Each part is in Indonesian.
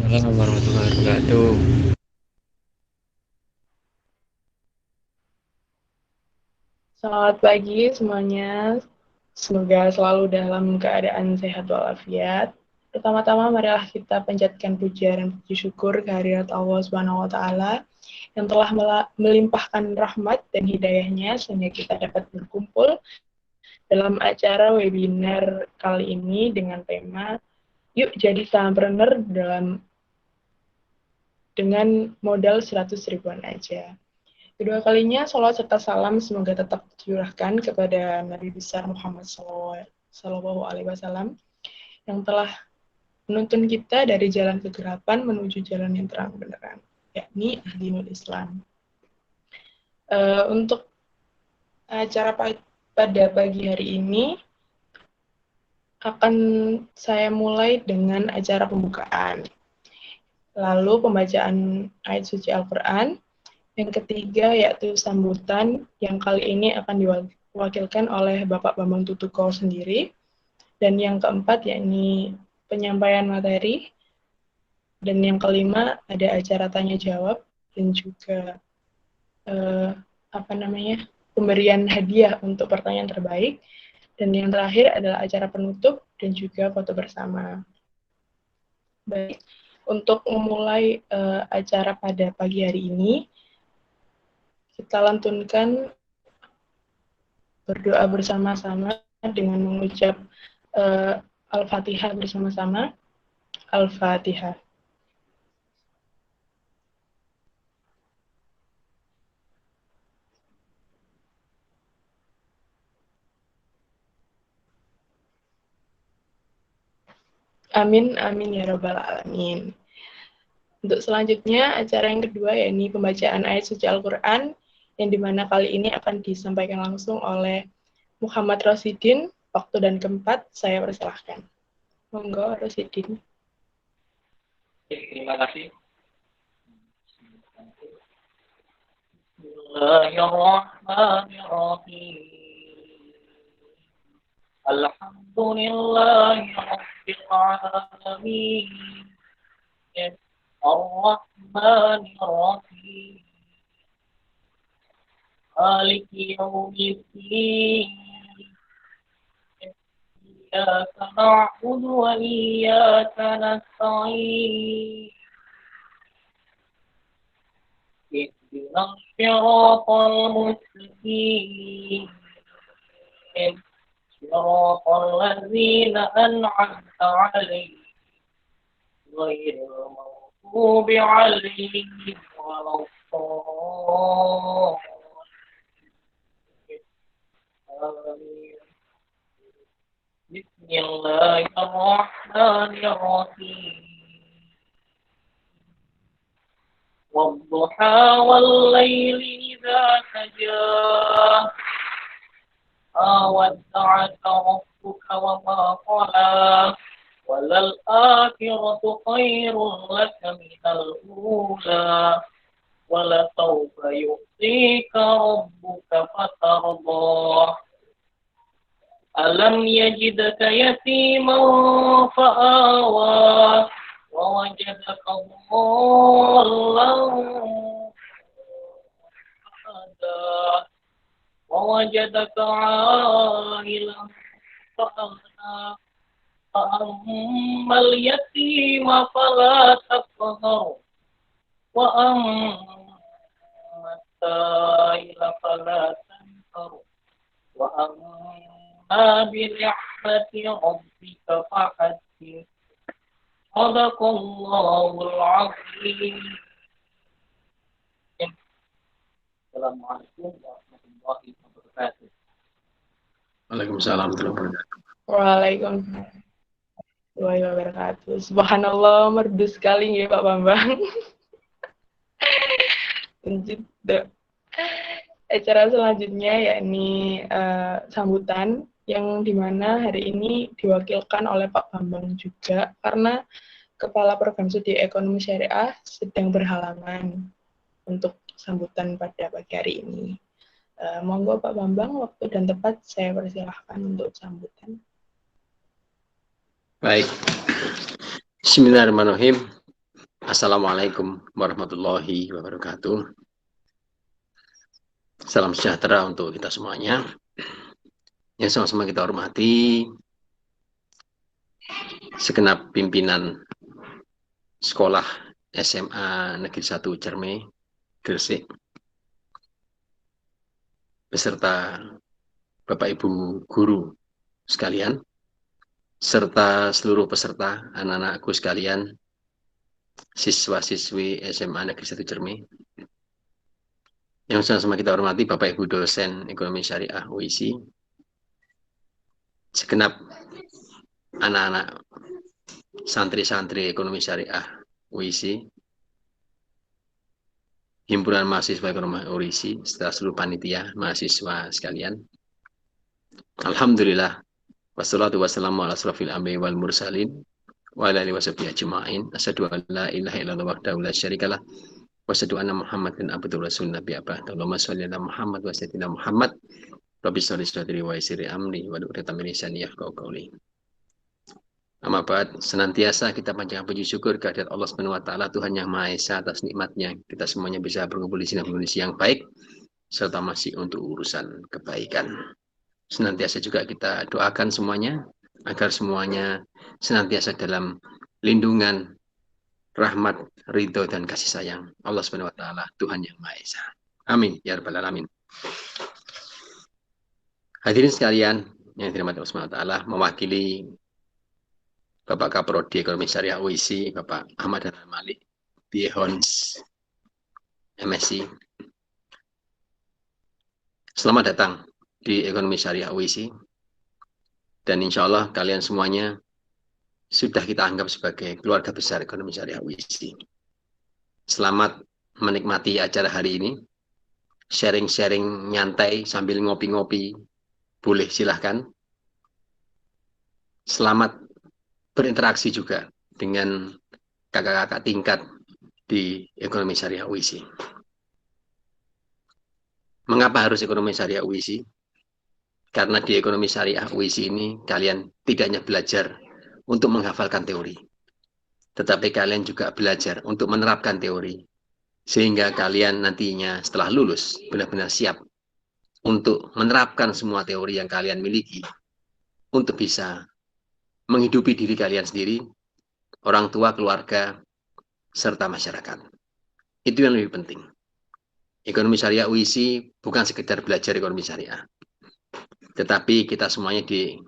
Assalamualaikum warahmatullahi wabarakatuh. Selamat pagi semuanya. Semoga selalu dalam keadaan sehat walafiat. Pertama-tama marilah kita panjatkan puja dan puji syukur kehadirat Allah Subhanahu wa taala yang telah melimpahkan rahmat dan hidayahnya sehingga kita dapat berkumpul dalam acara webinar kali ini dengan tema Yuk jadi Sampreneur dengan modal 100 ribuan aja. Kedua kalinya, salawat serta salam semoga tetap tercurahkan kepada Nabi besar Muhammad Sallallahu Alaihi Wasallam yang telah menuntun kita dari jalan kegelapan menuju jalan yang terang benerang, yakni Dinul Islam. Untuk acara pada pagi hari ini akan saya mulai dengan acara pembukaan, lalu pembacaan ayat suci Al-Quran. Yang ketiga yaitu sambutan yang kali ini akan diwakilkan oleh Bapak Bambang Tutuko sendiri. Dan yang keempat yakni penyampaian materi. Dan yang kelima ada acara tanya jawab dan juga pemberian hadiah untuk pertanyaan terbaik. Dan yang terakhir adalah acara penutup dan juga foto bersama. Baik, untuk memulai acara pada pagi hari ini, kita lantunkan berdoa bersama-sama dengan mengucap Al-Fatihah bersama-sama. Al-Fatihah. Amin, amin ya Rabbal Alamin. Untuk selanjutnya, acara yang kedua yakni pembacaan ayat suci Al-Quran yang dimana kali ini akan disampaikan langsung oleh Muhammad Rosidin. Waktu dan keempat, saya persilahkan. Monggo, Rosidin. Terima kasih. Bismillahirrahmanirrahim. Alhamdulillahi Rabbil Alamin. Ar-Rahmanir-Rahim. Maliki Yawmiddin. Iyyaka na'budu wa iyyaka nasta'in. اهدنا الصراط المستقيم صراط الذين أنعمت عليهم غير المغضوب عليهم ولا الضالين. بسم الله الرحمن الرحيم. والضحى والليل إذا سجى ما ودعك ربك وما قلى وللآخرة خير لك من الأولى ولسوف يؤتيك ربك فترضى ألم يجدك يتيما فآوى ووجدك ضالا فهدى ووجدك عائلا فأغنى فأما اليتيم فلا تقهر وأما السائل فلا تنهر وأما بنعمة ربك فحدث. صدق الله العظيم. Assalamualaikum warahmatullahi wabarakatuh. Waalaikumsalam warahmatullahi wabarakatuh. Waalaikumsalam warahmatullahi wabarakatuh. Subhanallah, merdu sekali ya Pak Bambang. Lanjut. Acara selanjutnya yakni sambutan yang dimana hari ini diwakilkan oleh Pak Bambang juga karena Kepala Program Studi Ekonomi Syariah sedang berhalangan untuk sambutan pada pagi hari ini. Monggo Pak Bambang, waktu dan tempat saya persilahkan untuk sambutan. Baik. Bismillahirrahmanirrahim. Assalamualaikum warahmatullahi wabarakatuh. Salam sejahtera untuk kita semuanya. Yang sama-sama kita hormati segenap pimpinan sekolah SMA Negeri 1 Cerme, Gresik, beserta Bapak Ibu guru sekalian, serta seluruh peserta anak-anakku sekalian, siswa-siswi SMA Negeri 1 Cerme. Yang sama-sama kita hormati Bapak Ibu dosen Ekonomi Syariah UISI, segenap anak-anak santri-santri Ekonomi Syariah UISI, Himpunan Mahasiswa Ekonomi UISI, serta seluruh panitia mahasiswa sekalian. Alhamdulillah, wassalatu wassalamu ala asrofil anbiya'i wal mursalin wa ala alihi washabihi ajma'in. Asyhadu an la ilaha illallah wahdahu la syarikalah wa asyhadu anna Muhammadan abduhu rasul nabi abad. Allahumma shalli ala Muhammad wa sayyidina Muhammad. Rabbi sholli sadri wa yassir amri wa hlul 'uqdatam min lisani yafqahu qawli. Amma ba'd, senantiasa kita panjatkan puji syukur kehadirat Allah Subhanahu wa taala, Tuhan yang Maha Esa, atas nikmatnya kita semuanya bisa berkumpul di sini dalam kondisi yang baik serta masih untuk urusan kebaikan. Senantiasa juga kita doakan semuanya agar semuanya senantiasa dalam lindungan, rahmat, ridho dan kasih sayang Allah Subhanahu wa taala, Tuhan yang Maha Esa. Amin ya rabbal alamin. Hadirin sekalian yang dirahmati Allah Subhanahu wa taala, mewakili Bapak Kaprodi Ekonomi Syariah UISI, Bapak Ahmad Dhanal Malik, BHONS MSI. Selamat datang di Ekonomi Syariah UISI. Dan insya Allah kalian semuanya sudah kita anggap sebagai keluarga besar Ekonomi Syariah UISI. Selamat menikmati acara hari ini. Sharing-sharing nyantai sambil ngopi-ngopi, boleh silahkan. Selamat berinteraksi juga dengan kakak-kakak tingkat di Ekonomi Syariah UISI. Mengapa harus Ekonomi Syariah UISI? Karena di Ekonomi Syariah UISI ini kalian tidak hanya belajar untuk menghafalkan teori, tetapi kalian juga belajar untuk menerapkan teori, sehingga kalian nantinya setelah lulus benar-benar siap untuk menerapkan semua teori yang kalian miliki untuk bisa menghidupi diri kalian sendiri, orang tua, keluarga, serta masyarakat. Itu yang lebih penting. Ekonomi Syariah UISI bukan sekedar belajar ekonomi syariah, tetapi kita semuanya di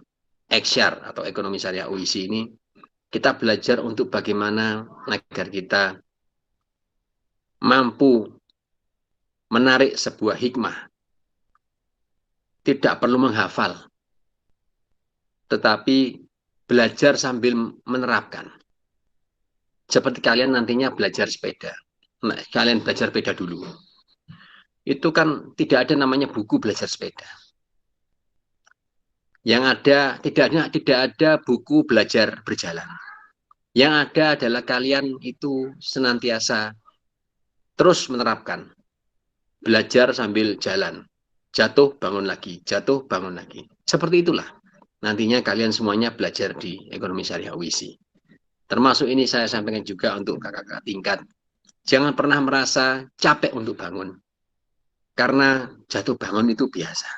Eksyar atau Ekonomi Syariah UISI ini, kita belajar untuk bagaimana agar kita mampu menarik sebuah hikmah. Tidak perlu menghafal, tetapi belajar sambil menerapkan. Seperti kalian nantinya belajar sepeda. Nah, kalian belajar sepeda dulu. Itu kan tidak ada namanya buku belajar sepeda. Yang ada tidak ada buku belajar berjalan. Yang ada adalah kalian itu senantiasa terus menerapkan. Belajar sambil jalan. Jatuh bangun lagi, jatuh bangun lagi. Seperti itulah nantinya kalian semuanya belajar di Ekonomi Syariah UISI. Termasuk ini saya sampaikan juga untuk kakak-kakak tingkat. Jangan pernah merasa capek untuk bangun. Karena jatuh bangun itu biasa.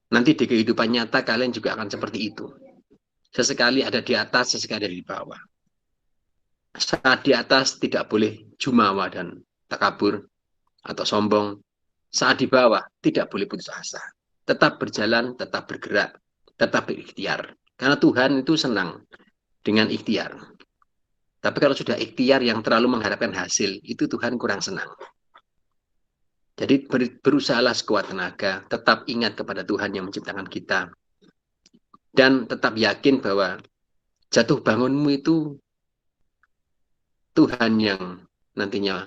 Nanti di kehidupan nyata kalian juga akan seperti itu. Sesekali ada di atas, sesekali ada di bawah. Saat di atas tidak boleh jumawa dan takabur atau sombong. Saat di bawah tidak boleh putus asa. Tetap berjalan, tetap bergerak, tetap berikhtiar. Karena Tuhan itu senang dengan ikhtiar. Tapi kalau sudah ikhtiar yang terlalu mengharapkan hasil, itu Tuhan kurang senang. Jadi berusahalah sekuat tenaga, tetap ingat kepada Tuhan yang menciptakan kita. Dan tetap yakin bahwa jatuh bangunmu itu Tuhan yang nantinya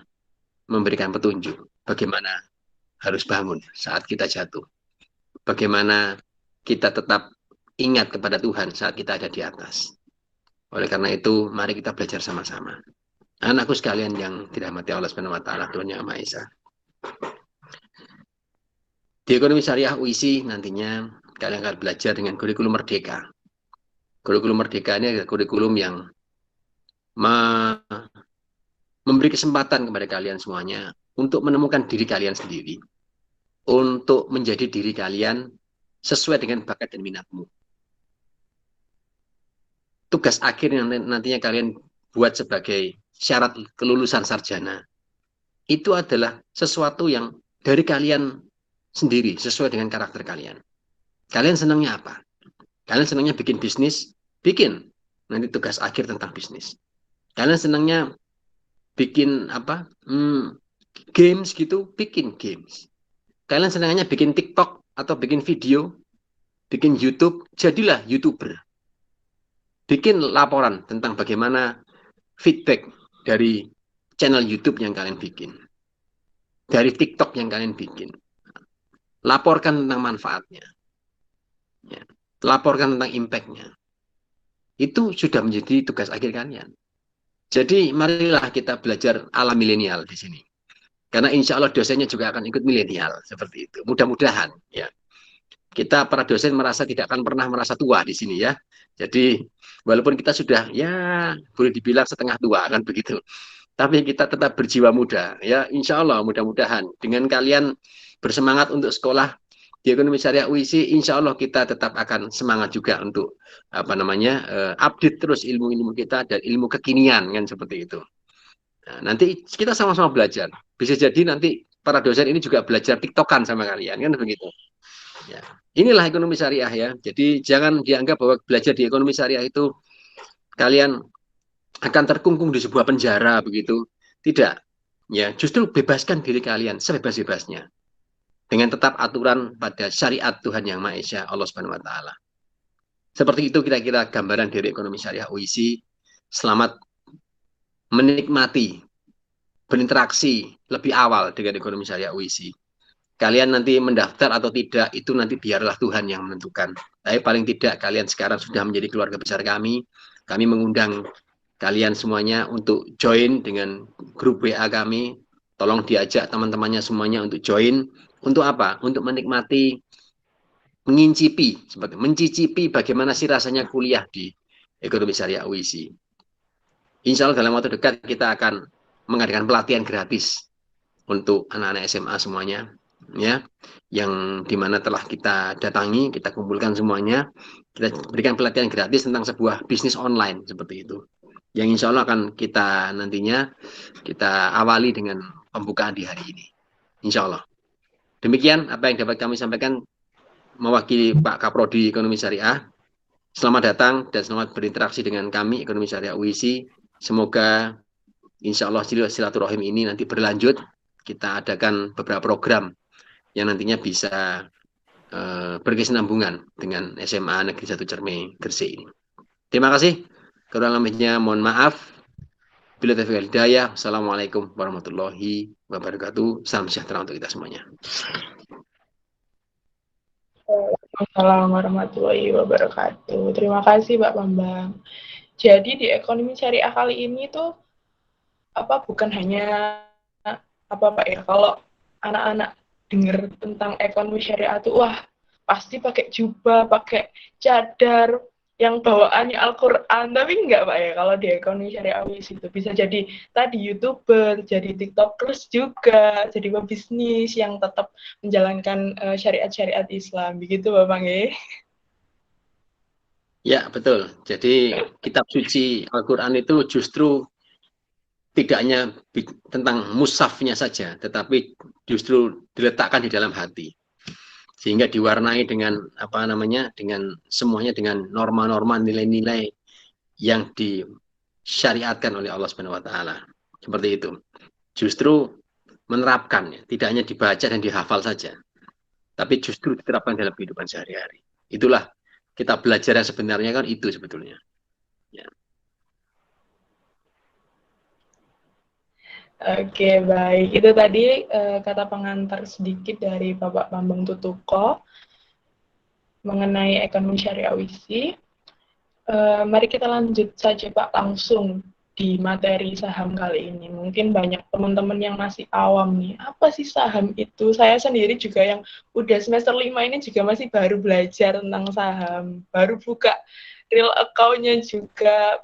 memberikan petunjuk bagaimana harus bangun saat kita jatuh. Bagaimana kita tetap ingat kepada Tuhan saat kita ada di atas. Oleh karena itu, mari kita belajar sama-sama. Anakku sekalian yang dirahmati Allah Subhanahu wa taala, Tuhan Yang Maha Esa. Di Ekonomi Syariah UISI nantinya kalian akan belajar dengan kurikulum merdeka. Kurikulum merdeka ini adalah kurikulum yang memberi kesempatan kepada kalian semuanya untuk menemukan diri kalian sendiri, untuk menjadi diri kalian sesuai dengan bakat dan minatmu. Tugas akhir yang nantinya kalian buat sebagai syarat kelulusan sarjana, itu adalah sesuatu yang dari kalian sendiri, sesuai dengan karakter kalian. Kalian senangnya apa? Kalian senangnya bikin bisnis? Bikin. Nanti tugas akhir tentang bisnis. Kalian senangnya bikin apa? Games gitu? Bikin games. Kalian senangnya bikin TikTok atau bikin video? Bikin YouTube? Jadilah YouTuber. Bikin laporan tentang bagaimana feedback dari channel YouTube yang kalian bikin. Dari TikTok yang kalian bikin. Laporkan tentang manfaatnya. Ya. Laporkan tentang impact-nya. Itu sudah menjadi tugas akhir kalian. Jadi marilah kita belajar ala milenial di sini. Karena insya Allah dosennya juga akan ikut milenial seperti itu. Mudah-mudahan ya. Kita para dosen merasa tidak akan pernah merasa tua di sini ya. Jadi walaupun kita sudah ya boleh dibilang setengah tua kan begitu. Tapi kita tetap berjiwa muda ya. Insya Allah mudah-mudahan dengan kalian bersemangat untuk sekolah di Ekonomi Syariah UISI, insya Allah kita tetap akan semangat juga untuk update terus ilmu-ilmu kita dan ilmu kekinian kan seperti itu. Nah, nanti kita sama-sama belajar. Bisa jadi nanti para dosen ini juga belajar TikTokan sama kalian kan begitu. Ya. Inilah ekonomi syariah ya. Jadi jangan dianggap bahwa belajar di ekonomi syariah itu kalian akan terkungkung di sebuah penjara begitu. Tidak. Ya, justru bebaskan diri kalian sebebas-bebasnya. Dengan tetap aturan pada syariat Tuhan Yang Maha Esa, Allah Subhanahu wa taala. Seperti itu kira-kira gambaran dari ekonomi syariah UISI. Selamat menikmati, berinteraksi lebih awal dengan ekonomi syariah UISI. Kalian nanti mendaftar atau tidak, itu nanti biarlah Tuhan yang menentukan. Tapi paling tidak kalian sekarang sudah menjadi keluarga besar kami. Kami mengundang kalian semuanya untuk join dengan grup WA kami. Tolong diajak teman-temannya semuanya untuk join. Untuk apa? Untuk menikmati, mencicipi bagaimana sih rasanya kuliah di ekonomi syariah UISI. Insya Allah dalam waktu dekat kita akan mengadakan pelatihan gratis untuk anak-anak SMA semuanya, ya, yang dimana telah kita datangi, kita kumpulkan semuanya, kita berikan pelatihan gratis tentang sebuah bisnis online seperti itu. Yang insya Allah akan kita nantinya kita awali dengan pembukaan di hari ini, insya Allah. Demikian apa yang dapat kami sampaikan mewakili Pak Kaprodi Ekonomi Syariah. Selamat datang dan selamat berinteraksi dengan kami Ekonomi Syariah UISI. Semoga insya Allah silaturahim ini nanti berlanjut. Kita adakan beberapa program yang nantinya bisa berkesinambungan dengan SMA Negeri 1 Cermai Gresik ini. Terima kasih. Kurang lebihnya mohon maaf. Bila taufiq hidayah. Assalamualaikum warahmatullahi wabarakatuh. Salam sejahtera untuk kita semuanya. Assalamualaikum warahmatullahi wabarakatuh. Terima kasih Pak Bambang. Jadi di ekonomi syariah kali ini tuh bukan hanya Pak ya, kalau anak-anak dengar tentang ekonomi syariah tuh wah pasti pakai jubah, pakai cadar yang bawaannya Al-Quran, tapi enggak Pak ya, kalau di ekonomi syariah itu bisa jadi tadi YouTuber, jadi TikTokers juga, jadi pebisnis yang tetap menjalankan syariat-syariat Islam, begitu Bapak ya? Ya, betul. Jadi kitab suci Al-Quran itu justru tidak hanya tentang mushafnya saja, tetapi justru diletakkan di dalam hati. Sehingga diwarnai dengan dengan semuanya dengan norma-norma, nilai-nilai yang disyariatkan oleh Allah Subhanahu wa taala. Seperti itu. Justru menerapkan, tidak hanya dibaca dan dihafal saja, tapi justru diterapkan dalam kehidupan sehari-hari. Itulah kita belajar yang sebenarnya kan itu sebetulnya. Ya. Oke, baik. Itu tadi kata pengantar sedikit dari Bapak Bambang Tutuko mengenai ekonomi syariah UISI. Mari kita lanjut saja Pak langsung di materi saham kali ini. Mungkin banyak teman-teman yang masih awam nih. Apa sih saham itu? Saya sendiri juga yang udah semester 5 ini juga masih baru belajar tentang saham. Baru buka real account-nya juga.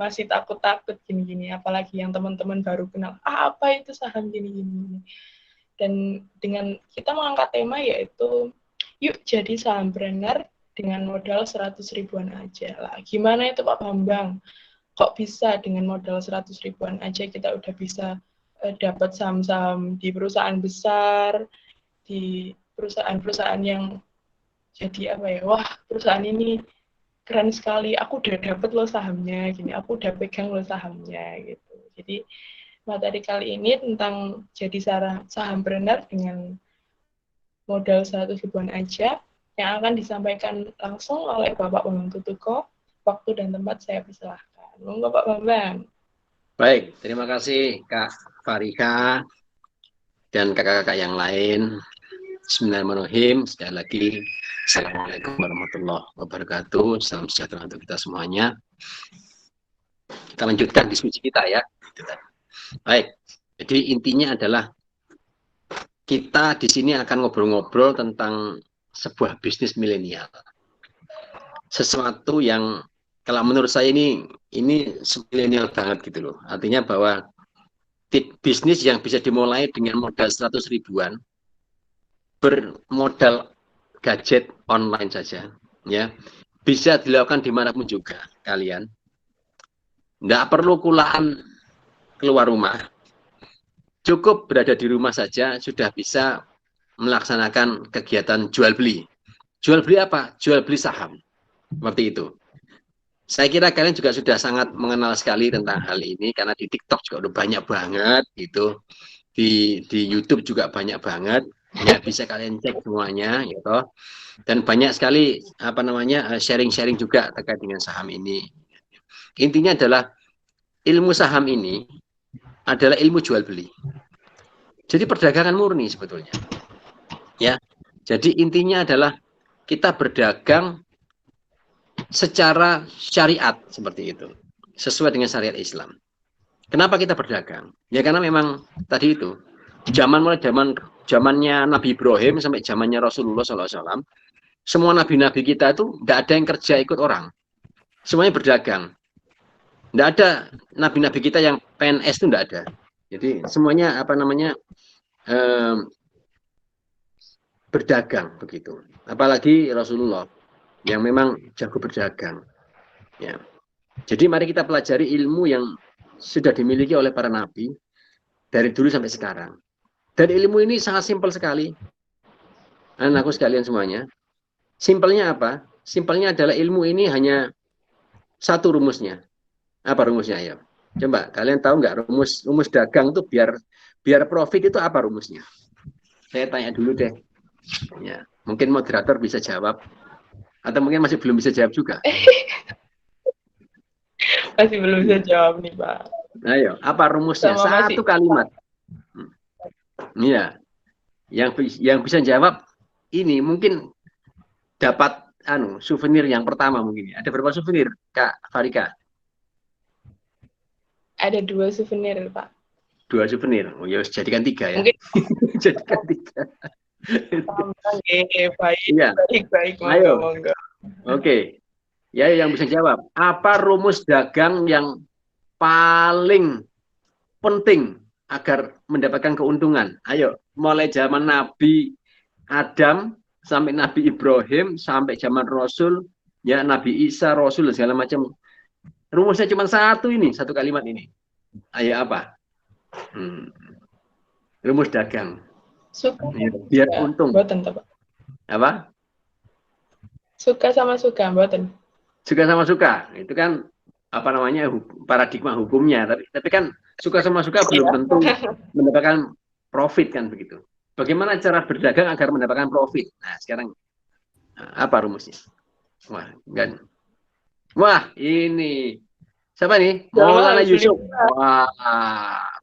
masih takut-takut gini-gini, apalagi yang teman-teman baru kenal, apa itu saham gini-gini. Dan dengan kita mengangkat tema yaitu, yuk jadi sahampreneur dengan modal 100 ribuan aja lah. Gimana itu Pak Bambang? Kok bisa dengan modal 100 ribuan aja kita udah bisa dapat saham-saham di perusahaan besar, di perusahaan-perusahaan yang jadi apa ya, wah perusahaan ini keren sekali, aku udah dapet loh sahamnya, gini, aku udah pegang loh sahamnya, gitu. Jadi materi kali ini tentang jadi sahampreneur dengan modal 100 ribuan aja, yang akan disampaikan langsung oleh Bapak Bambang Tutuko. Waktu dan tempat saya persilahkan. Monggo Pak Bambang. Baik, terima kasih Kak Farika dan kakak-kakak yang lain. Bismillahirrahmanirrahim. Sekali lagi, Assalamualaikum warahmatullahi wabarakatuh. Salam sejahtera untuk kita semuanya. Kita lanjutkan diskusi kita ya. Baik, jadi intinya adalah kita di sini akan ngobrol-ngobrol tentang sebuah bisnis milenial. Sesuatu yang kalau menurut saya ini milenial banget gitu loh. Artinya bahwa bisnis yang bisa dimulai dengan modal 100 ribuan bermodal gadget online saja, ya bisa dilakukan dimanapun juga kalian. Nggak perlu kulaan keluar rumah, cukup berada di rumah saja sudah bisa melaksanakan kegiatan jual beli. Jual beli apa? Jual beli saham, seperti itu. Saya kira kalian juga sudah sangat mengenal sekali tentang hal ini karena di TikTok juga udah banyak banget gitu, di YouTube juga banyak banget. Ya bisa kalian cek semuanya gitu, dan banyak sekali apa namanya sharing-sharing juga terkait dengan saham ini. Intinya adalah ilmu saham ini adalah ilmu jual beli, jadi perdagangan murni sebetulnya ya. Jadi intinya adalah kita berdagang secara syariat seperti itu, sesuai dengan syariat Islam. Kenapa kita berdagang? Ya karena memang tadi itu zamannya Nabi Ibrahim sampai zamannya Rasulullah SAW, semua nabi-nabi kita itu tidak ada yang kerja ikut orang, semuanya berdagang. Tidak ada nabi-nabi kita yang PNS itu tidak ada. Jadi semuanya apa namanya berdagang begitu. Apalagi Rasulullah yang memang jago berdagang. Ya. Jadi mari kita pelajari ilmu yang sudah dimiliki oleh para nabi dari dulu sampai sekarang. Dan ilmu ini sangat simpel sekali. Anakku sekalian semuanya. Simpelnya apa? Simpelnya adalah ilmu ini hanya satu rumusnya. Apa rumusnya ya? Coba kalian tahu nggak rumus dagang itu biar profit itu apa rumusnya? Saya tanya dulu deh. Ya, mungkin moderator bisa jawab. Atau mungkin masih belum bisa jawab juga. Masih belum bisa jawab nih Pak. Ayo, apa rumusnya? Satu kalimat. Iya. Yang bisa jawab ini mungkin dapat souvenir yang pertama mungkin. Ada berapa souvenir, Kak Farika? Ada 2 souvenir, Pak. 2 souvenir. Oh ya, jadikan 3 ya. Mungkin jadikan 3. Baik, ya. baik. Ayo. Monggo. Oke. Ya, yang bisa jawab. Apa rumus dagang yang paling penting agar mendapatkan keuntungan? Ayo, mulai zaman Nabi Adam sampai Nabi Ibrahim sampai zaman Rasul, ya Nabi Isa, Rasul dan segala macam. Rumusnya cuma satu kalimat ini. Ayo apa? Rumus dagang. Suka biar untung. Mboten Pak. Apa? Suka sama suka, mboten. Suka sama suka. Itu kan apa namanya paradigma hukumnya, tapi kan suka sama suka belum tentu mendapatkan profit kan begitu. Bagaimana cara berdagang agar mendapatkan profit? Nah, sekarang apa rumusnya? Wah, ini siapa nih? Maulana Yusuf. Wah,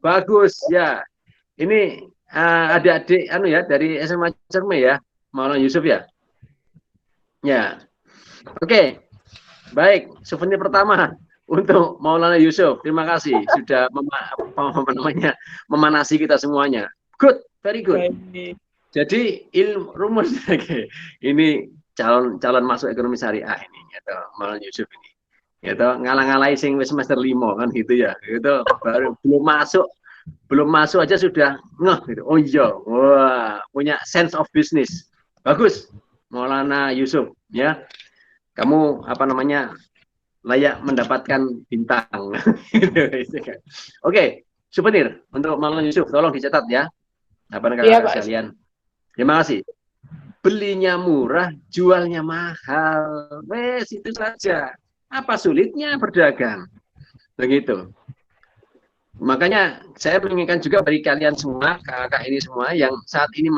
bagus ya. Ini adik-adik ya dari SMA Cerme ya, Maulana Yusuf ya. Ya. Oke. Baik, souvenir pertama untuk Maulana Yusuf. Terima kasih sudah memanasi kita semuanya. Good, very good. Jadi rumus ini calon masuk ekonomi syariah ini atau Maulana Yusuf ini. Gitu, ngalang-ngalai sing wis semester 5 kan gitu ya. Itu baru belum masuk aja sudah ngeh gitu. Oh iya, wah, punya sense of business. Bagus. Maulana Yusuf ya. Kamu apa namanya? Layak mendapatkan bintang. Oke, souvenir untuk Maulana Yusuf tolong dicatat ya. Apa Iya, kakak Pak. sekalian. Terima kasih. Belinya murah, jualnya mahal. Wes itu saja. Apa sulitnya berdagang? Begitu. Makanya saya menginginkan juga bagi kalian semua, kakak ini semua yang saat ini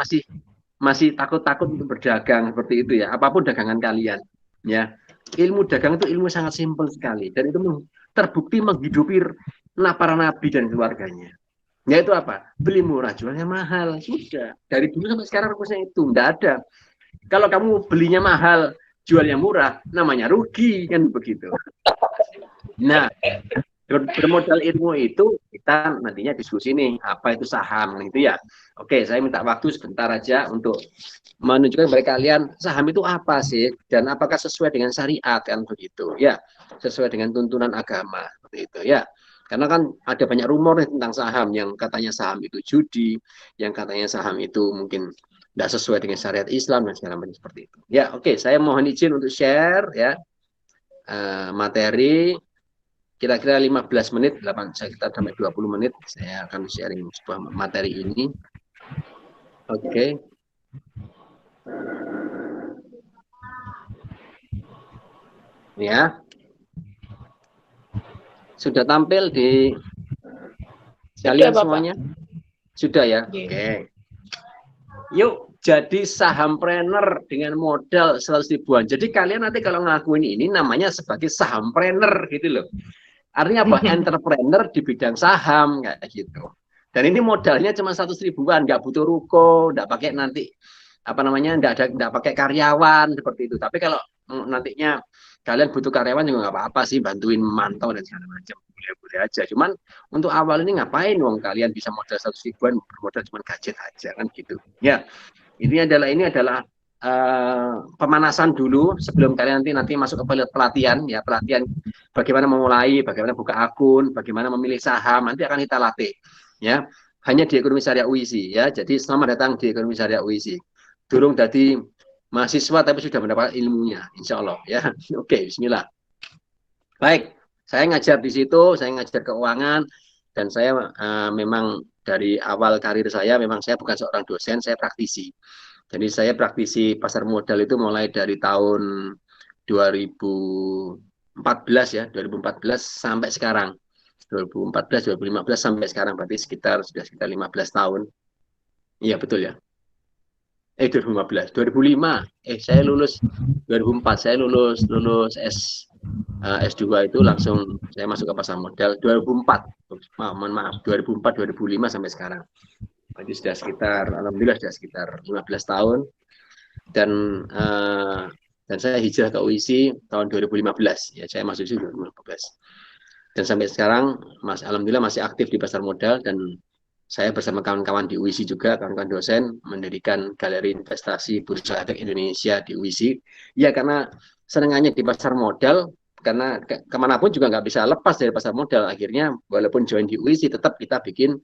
masih takut-takut untuk berdagang seperti itu ya. Apapun dagangan kalian, ya. Ilmu dagang itu ilmu sangat simpel sekali dan itu terbukti menghidupi para nabi dan keluarganya. Yaitu apa? Beli murah, jualnya mahal. Sudah. Dari dulu sampai sekarang rumusnya itu. Tidak ada. Kalau kamu belinya mahal, jualnya murah, namanya rugi, kan begitu. Nah, bermodal ilmu itu kita nantinya diskusi nih apa itu saham gitu ya. Oke, saya minta waktu sebentar aja untuk menunjukkan kepada kalian saham itu apa sih dan apakah sesuai dengan syariat kan begitu ya, sesuai dengan tuntunan agama seperti itu ya. Karena kan ada banyak rumor nih tentang saham yang katanya saham itu judi, yang katanya saham itu mungkin tidak sesuai dengan syariat Islam dan segala macam seperti itu. Ya, oke, saya mohon izin untuk share ya materi kira-kira 15 menit, sekitar sampai 20 menit saya akan sharing sebuah materi ini. Oke. Ya. Sudah tampil di kalian semuanya? Sudah ya? Oke. Yuk, jadi sahampreneur dengan modal 100 ribuan. Jadi kalian nanti kalau ngelakuin ini namanya sebagai sahampreneur gitu loh. Artinya apa? Entrepreneur di bidang saham kayak gitu. Dan ini modalnya cuma 100 ribuan, nggak butuh ruko, nggak pakai nanti apa namanya, nggak pakai karyawan seperti itu. Tapi kalau nantinya kalian butuh karyawan juga nggak apa-apa sih, bantuin memantau dan segala macam, boleh-boleh aja. Cuman untuk awal ini ngapain wong kalian bisa modal 100 ribuan, bermodal cuma gadget aja kan gitu. Ya, ini adalah pemanasan dulu sebelum kalian nanti masuk ke pelatihan ya, pelatihan bagaimana memulai, bagaimana buka akun, bagaimana memilih saham, nanti akan kita latih ya, hanya di Ekonomi Syariah UISI ya. Jadi selamat datang di Ekonomi Syariah UISI. Durung dari mahasiswa tapi sudah mendapat ilmunya, insya Allah ya. Oke, bismillah. Baik, saya ngajar di situ, saya ngajar keuangan dan saya memang dari awal karir saya memang saya bukan seorang dosen, saya praktisi. Jadi saya praktisi pasar modal itu mulai dari tahun 2014 ya, 2014 sampai sekarang. 2014, 2015 sampai sekarang berarti sudah sekitar 15 tahun. Iya betul ya. 2015, 2005. Saya lulus 2004, saya lulus S2 itu langsung saya masuk ke pasar modal 2004. Mohon maaf, 2004, 2005 sampai sekarang. Jadi sudah sekitar, alhamdulillah sudah sekitar 15 tahun. Dan saya hijrah ke UISI tahun 2015. Ya, saya masuk juga 2015. Dan sampai sekarang, alhamdulillah masih aktif di pasar modal dan saya bersama kawan-kawan di UISI juga, kawan-kawan dosen, mendirikan Galeri Investasi Bursa Efek Indonesia di UISI. Ya, karena senangannya di pasar modal, karena kemanapun juga nggak bisa lepas dari pasar modal. Akhirnya, walaupun join di UISI, tetap kita bikin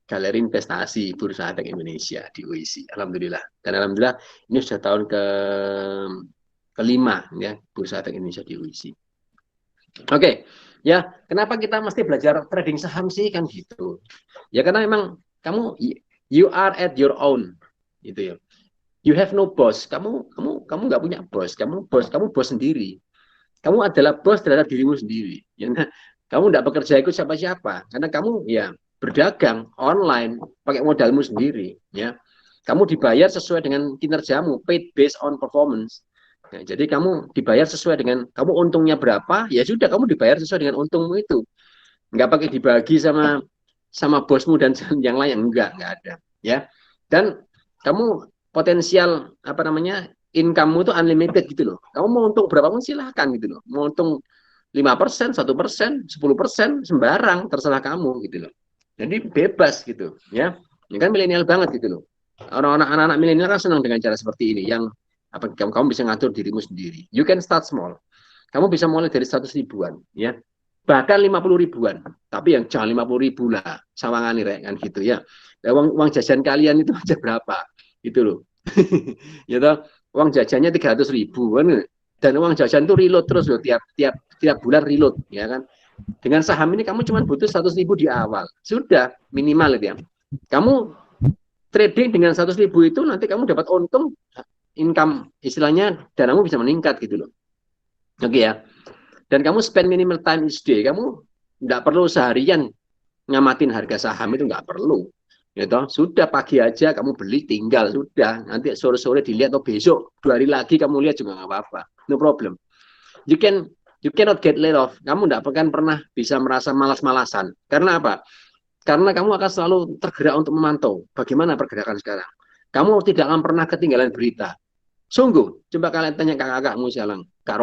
Galeri Investasi Bursa Efek Indonesia di UISI. Alhamdulillah. Dan alhamdulillah ini sudah tahun kelima ya Bursa Efek Indonesia di UISI. Oke, ya kenapa kita mesti belajar trading saham sih kan gitu? Ya karena memang kamu you are at your own gitu ya. You have no boss. Kamu nggak punya bos. Kamu bos sendiri. Kamu adalah bos terhadap dirimu sendiri. Ya, kamu tidak bekerja ikut siapa-siapa karena kamu ya berdagang online pakai modalmu sendiri ya. Kamu dibayar sesuai dengan kinerjamu, paid based on performance. Ya, jadi kamu dibayar sesuai dengan kamu untungnya berapa, ya sudah kamu dibayar sesuai dengan untungmu itu. Nggak pakai dibagi sama bosmu dan yang lain, enggak ada ya. Dan kamu potensial apa namanya income-mu itu unlimited gitu loh. Kamu mau untung berapa pun silahkan gitu loh. Mau untung 5%, 1%, 10%, sembarang terserah kamu gitu loh. Jadi bebas gitu ya. Ini kan milenial banget gitu loh. Orang-orang anak-anak milenial kan senang dengan cara seperti ini yang apa kamu bisa ngatur dirimu sendiri. You can start small. Kamu bisa mulai dari 100 ribuan, ya. Bahkan 50 ribuan. Tapi yang jangan 50 ribu lah, sawangan nih, kan gitu ya. Nah, uang jajan kalian itu aja berapa? Gitu loh. Ya toh, uang jajannya 300 ribu kan. Dan uang jajan itu reload terus loh, tiap bulan reload, ya kan. Dengan saham ini kamu cuma butuh 100 ribu di awal. Sudah minimal itu ya. Kamu trading dengan 100 ribu itu nanti kamu dapat untung, income istilahnya danamu bisa meningkat gitu loh. Oke ya. Dan kamu spend minimal time each day. Kamu nggak perlu seharian ngamatin harga saham, itu nggak perlu. Gitu. Sudah pagi aja kamu beli, tinggal sudah. Nanti sore-sore dilihat, atau besok 2 hari lagi kamu lihat juga nggak apa-apa. No problem. You cannot get laid off. Kamu tidak akan pernah bisa merasa malas-malasan. Karena apa? Karena kamu akan selalu tergerak untuk memantau bagaimana pergerakan sekarang. Kamu tidak akan pernah ketinggalan berita. Sungguh, coba kalian tanya kakak-kakakmu sekarang, Kak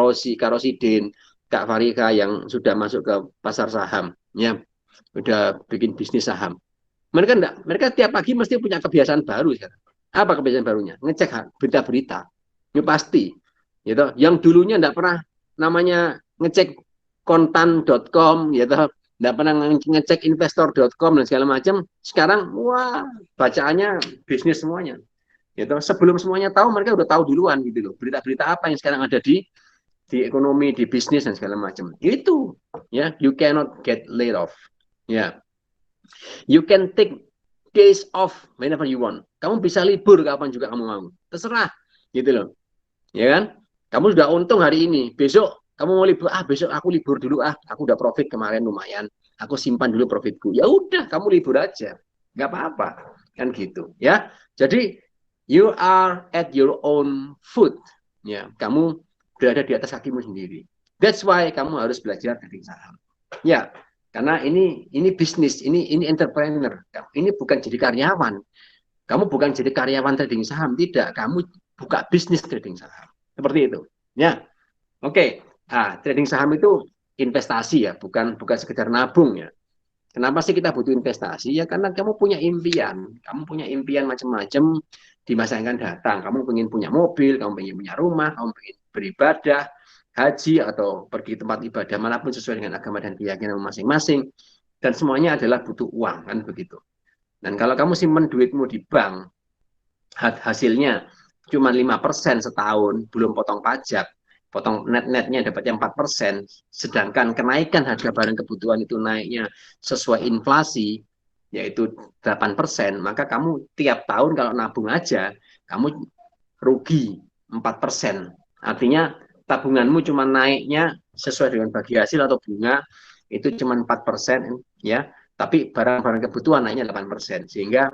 Rosidin, Kak Farika yang sudah masuk ke pasar saham, ya, sudah bikin bisnis saham. Mereka tiap pagi mesti punya kebiasaan baru sekarang. Apa kebiasaan barunya? Ngecek berita-berita. Ini pasti. Gitu. Yang dulunya tidak pernah namanya ngecek kontan.com, gitu. Tidak pernah ngecek investor.com dan segala macam. Sekarang, wah, bacaannya bisnis semuanya. Gitu. Sebelum semuanya tahu, mereka udah tahu duluan gitu loh. Berita-berita apa yang sekarang ada di ekonomi, di bisnis dan segala macam. Itu, ya, you cannot get laid off. Ya. You can take days off whenever you want. Kamu bisa libur kapan juga kamu mau. Terserah, gitu loh. Ya kan? Kamu sudah untung hari ini. Besok kamu mau libur, besok aku libur dulu, aku udah profit kemarin lumayan. Aku simpan dulu profitku. Ya udah, kamu libur aja. Nggak apa-apa. Kan gitu, ya. Jadi you are at your own foot. Ya, kamu berada di atas kakimu sendiri. That's why kamu harus belajar trading saham. Ya, karena ini bisnis, ini entrepreneur. Ini bukan jadi karyawan. Kamu bukan jadi karyawan trading saham, tidak. Kamu buka bisnis trading saham. Seperti itu. Ya. Oke. Nah, trading saham itu investasi ya, bukan sekedar nabung ya. Kenapa sih kita butuh investasi? Ya karena kamu punya impian. Kamu punya impian macam-macam di masa yang akan datang. Kamu ingin punya mobil, kamu ingin punya rumah, kamu ingin beribadah, haji, atau pergi tempat ibadah manapun sesuai dengan agama dan keyakinan masing-masing. Dan semuanya adalah butuh uang, kan begitu. Dan kalau kamu simpan duitmu di bank, hasilnya cuma 5% setahun, belum potong pajak, potong net-netnya dapatnya 4%, sedangkan kenaikan harga barang kebutuhan itu naiknya sesuai inflasi, yaitu 8%, maka kamu tiap tahun kalau nabung aja, kamu rugi 4%. Artinya tabunganmu cuma naiknya sesuai dengan bagi hasil atau bunga, itu cuma 4%, ya, tapi barang-barang kebutuhan naiknya 8%, sehingga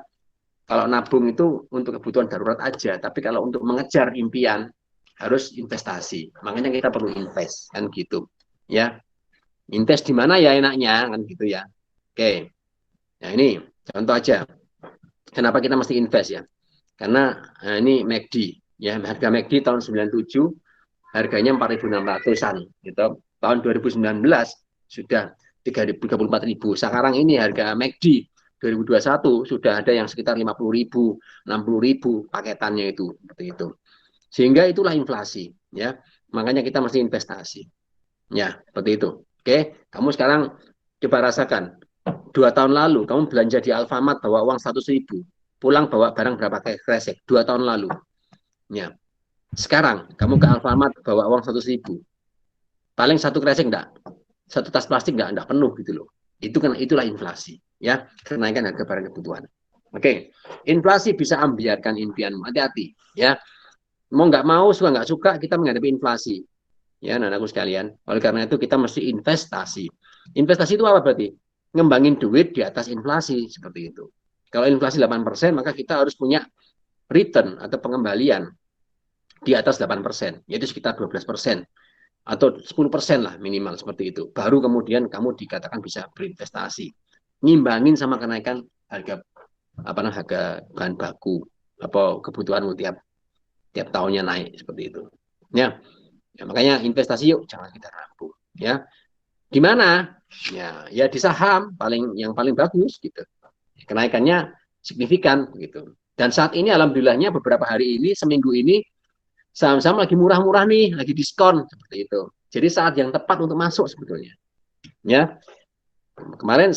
kalau nabung itu untuk kebutuhan darurat aja, tapi kalau untuk mengejar impian harus investasi. Makanya kita perlu invest, kan gitu. Ya, invest di mana ya enaknya, kan gitu ya. Oke, nah ini contoh aja. Kenapa kita mesti invest ya? Karena ini McD, ya, harga McD tahun 97 harganya 4.600-an, gitu. Tahun 2019 sudah 34.000. Sekarang ini harga McD 2021 sudah ada yang sekitar 50.000, 60.000 paketannya itu, seperti itu. Sehingga itulah inflasi, ya. Makanya kita mesti investasi. Ya, seperti itu. Oke, kamu sekarang coba rasakan. 2 tahun lalu kamu belanja di Alfamart bawa uang 100.000, pulang bawa barang berapa kresek? 2 tahun lalu. Ya. Sekarang kamu ke Alfamart bawa uang 100.000, paling 1 kresek enggak, 1 tas plastik enggak penuh gitu loh. Itulah inflasi, ya, kenaikan harga barang kebutuhan. Oke, inflasi bisa ambiarkan impianmu. Hati-hati, ya. Mau nggak mau, suka nggak suka, kita menghadapi inflasi. Ya, anak-anakku sekalian. Oleh karena itu kita mesti investasi. Investasi itu apa berarti? Ngembangin duit di atas inflasi, seperti itu. Kalau inflasi 8%, maka kita harus punya return atau pengembalian di atas 8%, yaitu sekitar 12%. Atau 10% lah minimal, seperti itu. Baru kemudian kamu dikatakan bisa berinvestasi. Ngimbangin sama kenaikan harga bahan baku atau kebutuhanmu tiap tahunnya naik, seperti itu. Ya, makanya investasi yuk, jangan kita rampung. Ya, di mana? Ya di saham yang paling bagus gitu. Kenaikannya signifikan gitu. Dan saat ini alhamdulillahnya beberapa hari ini, seminggu ini saham-saham lagi murah-murah nih, lagi diskon seperti itu. Jadi saat yang tepat untuk masuk sebetulnya. Ya, kemarin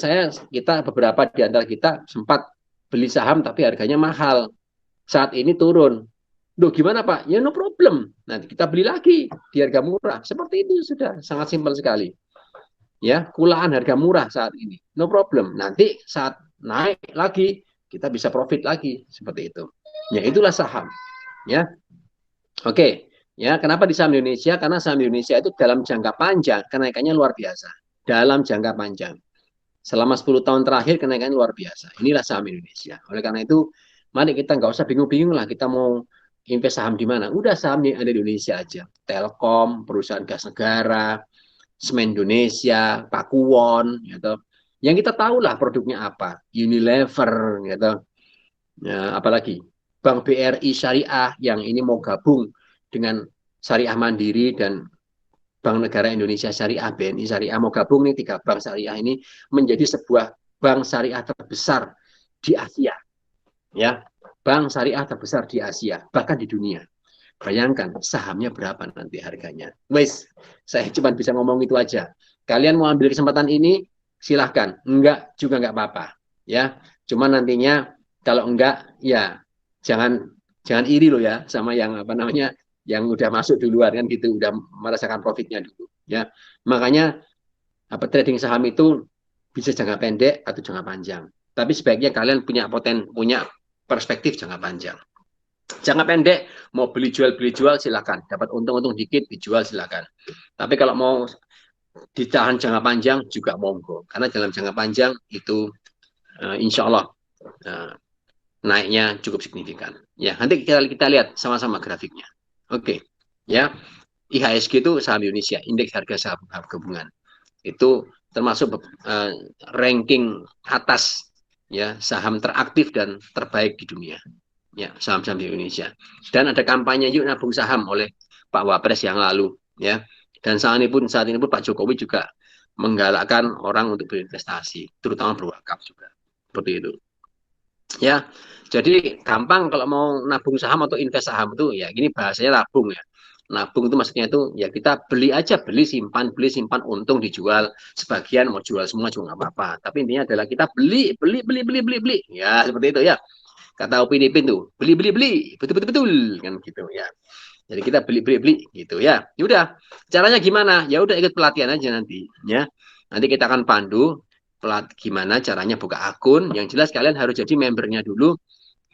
kita beberapa di antara kita sempat beli saham tapi harganya mahal. Saat ini turun. Duh, gimana Pak? Ya no problem. Nanti kita beli lagi di harga murah. Seperti itu sudah sangat simpel sekali. Ya, kulaan harga murah saat ini. No problem. Nanti saat naik lagi kita bisa profit lagi seperti itu. Ya, itulah saham. Ya. Oke. Ya, kenapa di saham Indonesia? Karena saham Indonesia itu dalam jangka panjang kenaikannya luar biasa. Dalam jangka panjang. Selama 10 tahun terakhir kenaikannya luar biasa. Inilah saham Indonesia. Oleh karena itu, mari kita nggak usah bingung-bingung lah kita mau invest saham di mana. Udah saham yang ada di Indonesia aja. Telkom, perusahaan gas negara, Semen Indonesia, Pakuwon, gitu. Yang kita tahu lah produknya apa. Unilever, gitu. Ya, apalagi Bank BRI Syariah yang ini mau gabung dengan Syariah Mandiri dan Bank Negara Indonesia Syariah, BNI Syariah, mau gabung nih 3 bank syariah ini menjadi sebuah bank syariah terbesar di Asia. Ya, bank syariah terbesar di Asia, bahkan di dunia. Bayangkan sahamnya berapa nanti harganya. Wes, saya cuma bisa ngomong itu aja. Kalian mau ambil kesempatan ini, silahkan. Enggak juga enggak apa-apa. Ya, cuma nantinya kalau enggak, ya jangan iri loh ya sama yang apa namanya yang udah masuk duluan kan gitu, udah merasakan profitnya dulu. Ya, makanya apa trading saham itu bisa jangka pendek atau jangka panjang. Tapi sebaiknya kalian punya perspektif jangka panjang. Jangka pendek mau beli jual silakan, dapat untung dikit dijual silakan. Tapi kalau mau ditahan jangka panjang juga monggo, karena dalam jangka panjang itu insya Allah naiknya cukup signifikan. Ya, nanti kita lihat sama-sama grafiknya. Oke, ya IHSG itu saham Indonesia, indeks harga saham gabungan. Itu termasuk ranking atas ya saham teraktif dan terbaik di dunia. Ya, saham-saham di Indonesia. Dan ada kampanye yuk nabung saham oleh Pak Wapres yang lalu, ya. Dan saat ini pun Pak Jokowi juga menggalakkan orang untuk berinvestasi, terutama berwakaf juga. Seperti itu. Ya. Jadi gampang kalau mau nabung saham atau invest saham itu ya gini bahasanya nabung ya. Nabung itu maksudnya itu ya kita beli aja, beli simpan untung dijual, sebagian mau jual semua juga nggak apa-apa. Tapi intinya adalah kita beli. Ya, seperti itu ya. Kata Upin Ipin tuh, beli betul kan gitu ya. Jadi kita beli gitu ya. Udah, caranya gimana? Ya udah ikut pelatihan aja nanti ya. Nanti kita akan pandu gimana caranya buka akun. Yang jelas kalian harus jadi membernya dulu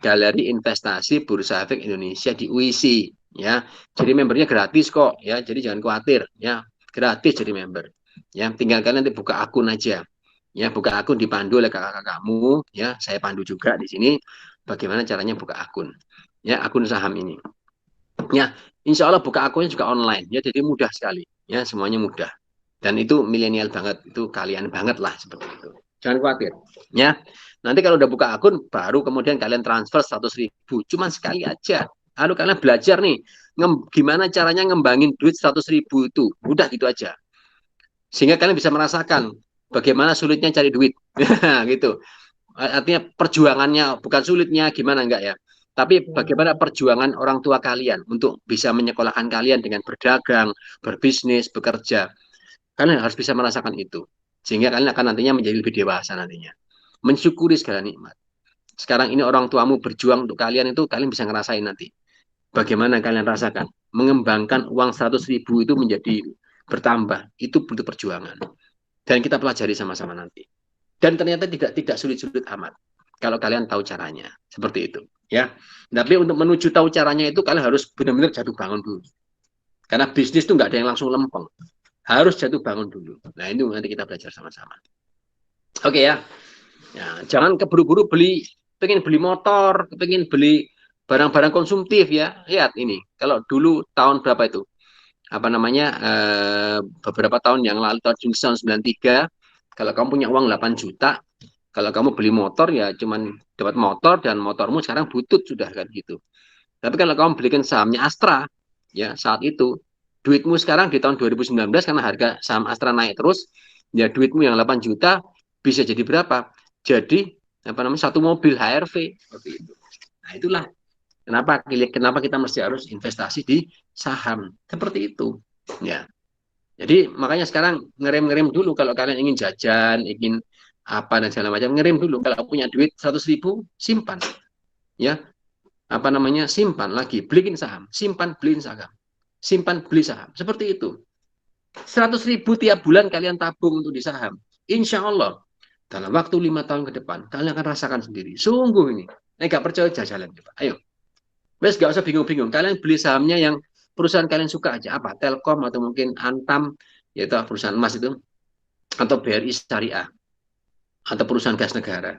Galeri Investasi Bursa Efek Indonesia di UIC ya. Jadi membernya gratis kok ya. Jadi jangan khawatir ya. Gratis jadi member. Ya, tinggal kalian nanti buka akun aja. Ya, buka akun dipandu oleh kakak-kakakmu ya. Saya pandu juga di sini bagaimana caranya buka akun. Ya, akun saham ini. Ya, insya Allah buka akunnya juga online ya. Jadi mudah sekali. Ya, semuanya mudah. Dan itu milenial banget, itu kalian banget lah seperti itu. Jangan khawatir. Ya, nanti kalau udah buka akun, baru kemudian kalian transfer 100.000. Cuma sekali aja. Lalu kalian belajar nih, gimana caranya ngembangin duit 100.000 itu. Udah gitu aja. Sehingga kalian bisa merasakan bagaimana sulitnya cari duit. Gitu. Artinya perjuangannya, bukan sulitnya, gimana enggak ya. Tapi bagaimana perjuangan orang tua kalian untuk bisa menyekolahkan kalian dengan berdagang, berbisnis, bekerja. Kalian harus bisa merasakan itu. Sehingga kalian akan nantinya menjadi lebih dewasa nantinya. Mensyukuri segala nikmat. Sekarang ini orang tuamu berjuang untuk kalian itu, kalian bisa ngerasain nanti. Bagaimana kalian rasakan? Mengembangkan uang 100.000 itu menjadi bertambah. Itu butuh perjuangan. Dan kita pelajari sama-sama nanti. Dan ternyata tidak sulit-sulit amat. Kalau kalian tahu caranya. Seperti itu. Ya. Tapi untuk menuju tahu caranya itu, kalian harus benar-benar jatuh bangun dulu. Karena bisnis itu nggak ada yang langsung lempeng. Harus jatuh bangun dulu. Nah, itu nanti kita belajar sama-sama. Oke ya. Ya, jangan keburu-buru pengen beli motor, pengen beli barang-barang konsumtif ya. Lihat ini. Kalau dulu tahun berapa itu? Apa namanya? Beberapa tahun yang lalu tahun 93, kalau kamu punya uang 8 juta, kalau kamu beli motor ya cuman dapat motor dan motormu sekarang butut sudah kan gitu. Tapi kalau kamu belikan sahamnya Astra ya saat itu duitmu sekarang di tahun 2019 karena harga saham Astra naik terus, ya duitmu yang 8 juta bisa jadi berapa? Jadi apa namanya satu mobil HRV seperti itu. Nah, itulah kenapa kita mesti harus investasi di saham seperti itu. Ya. Jadi makanya sekarang ngerem-ngerem dulu kalau kalian ingin jajan, ingin apa dan segala macam, ngerem dulu. Kalau punya duit 100.000, simpan, ya. Apa namanya? Simpan lagi, beliin saham, simpan, beliin saham, simpan, beli saham. Seperti itu. 100.000 tiap bulan kalian tabung untuk di saham. Insya Allah dalam waktu 5 tahun ke depan kalian akan rasakan sendiri. Sungguh ini. Gak percaya jalan coba. Ayo. Wes gak usah bingung-bingung. Kalian beli sahamnya yang perusahaan kalian suka aja. Apa? Telkom atau mungkin Antam, yaitu perusahaan emas itu, atau BRI Syariah, atau perusahaan gas negara,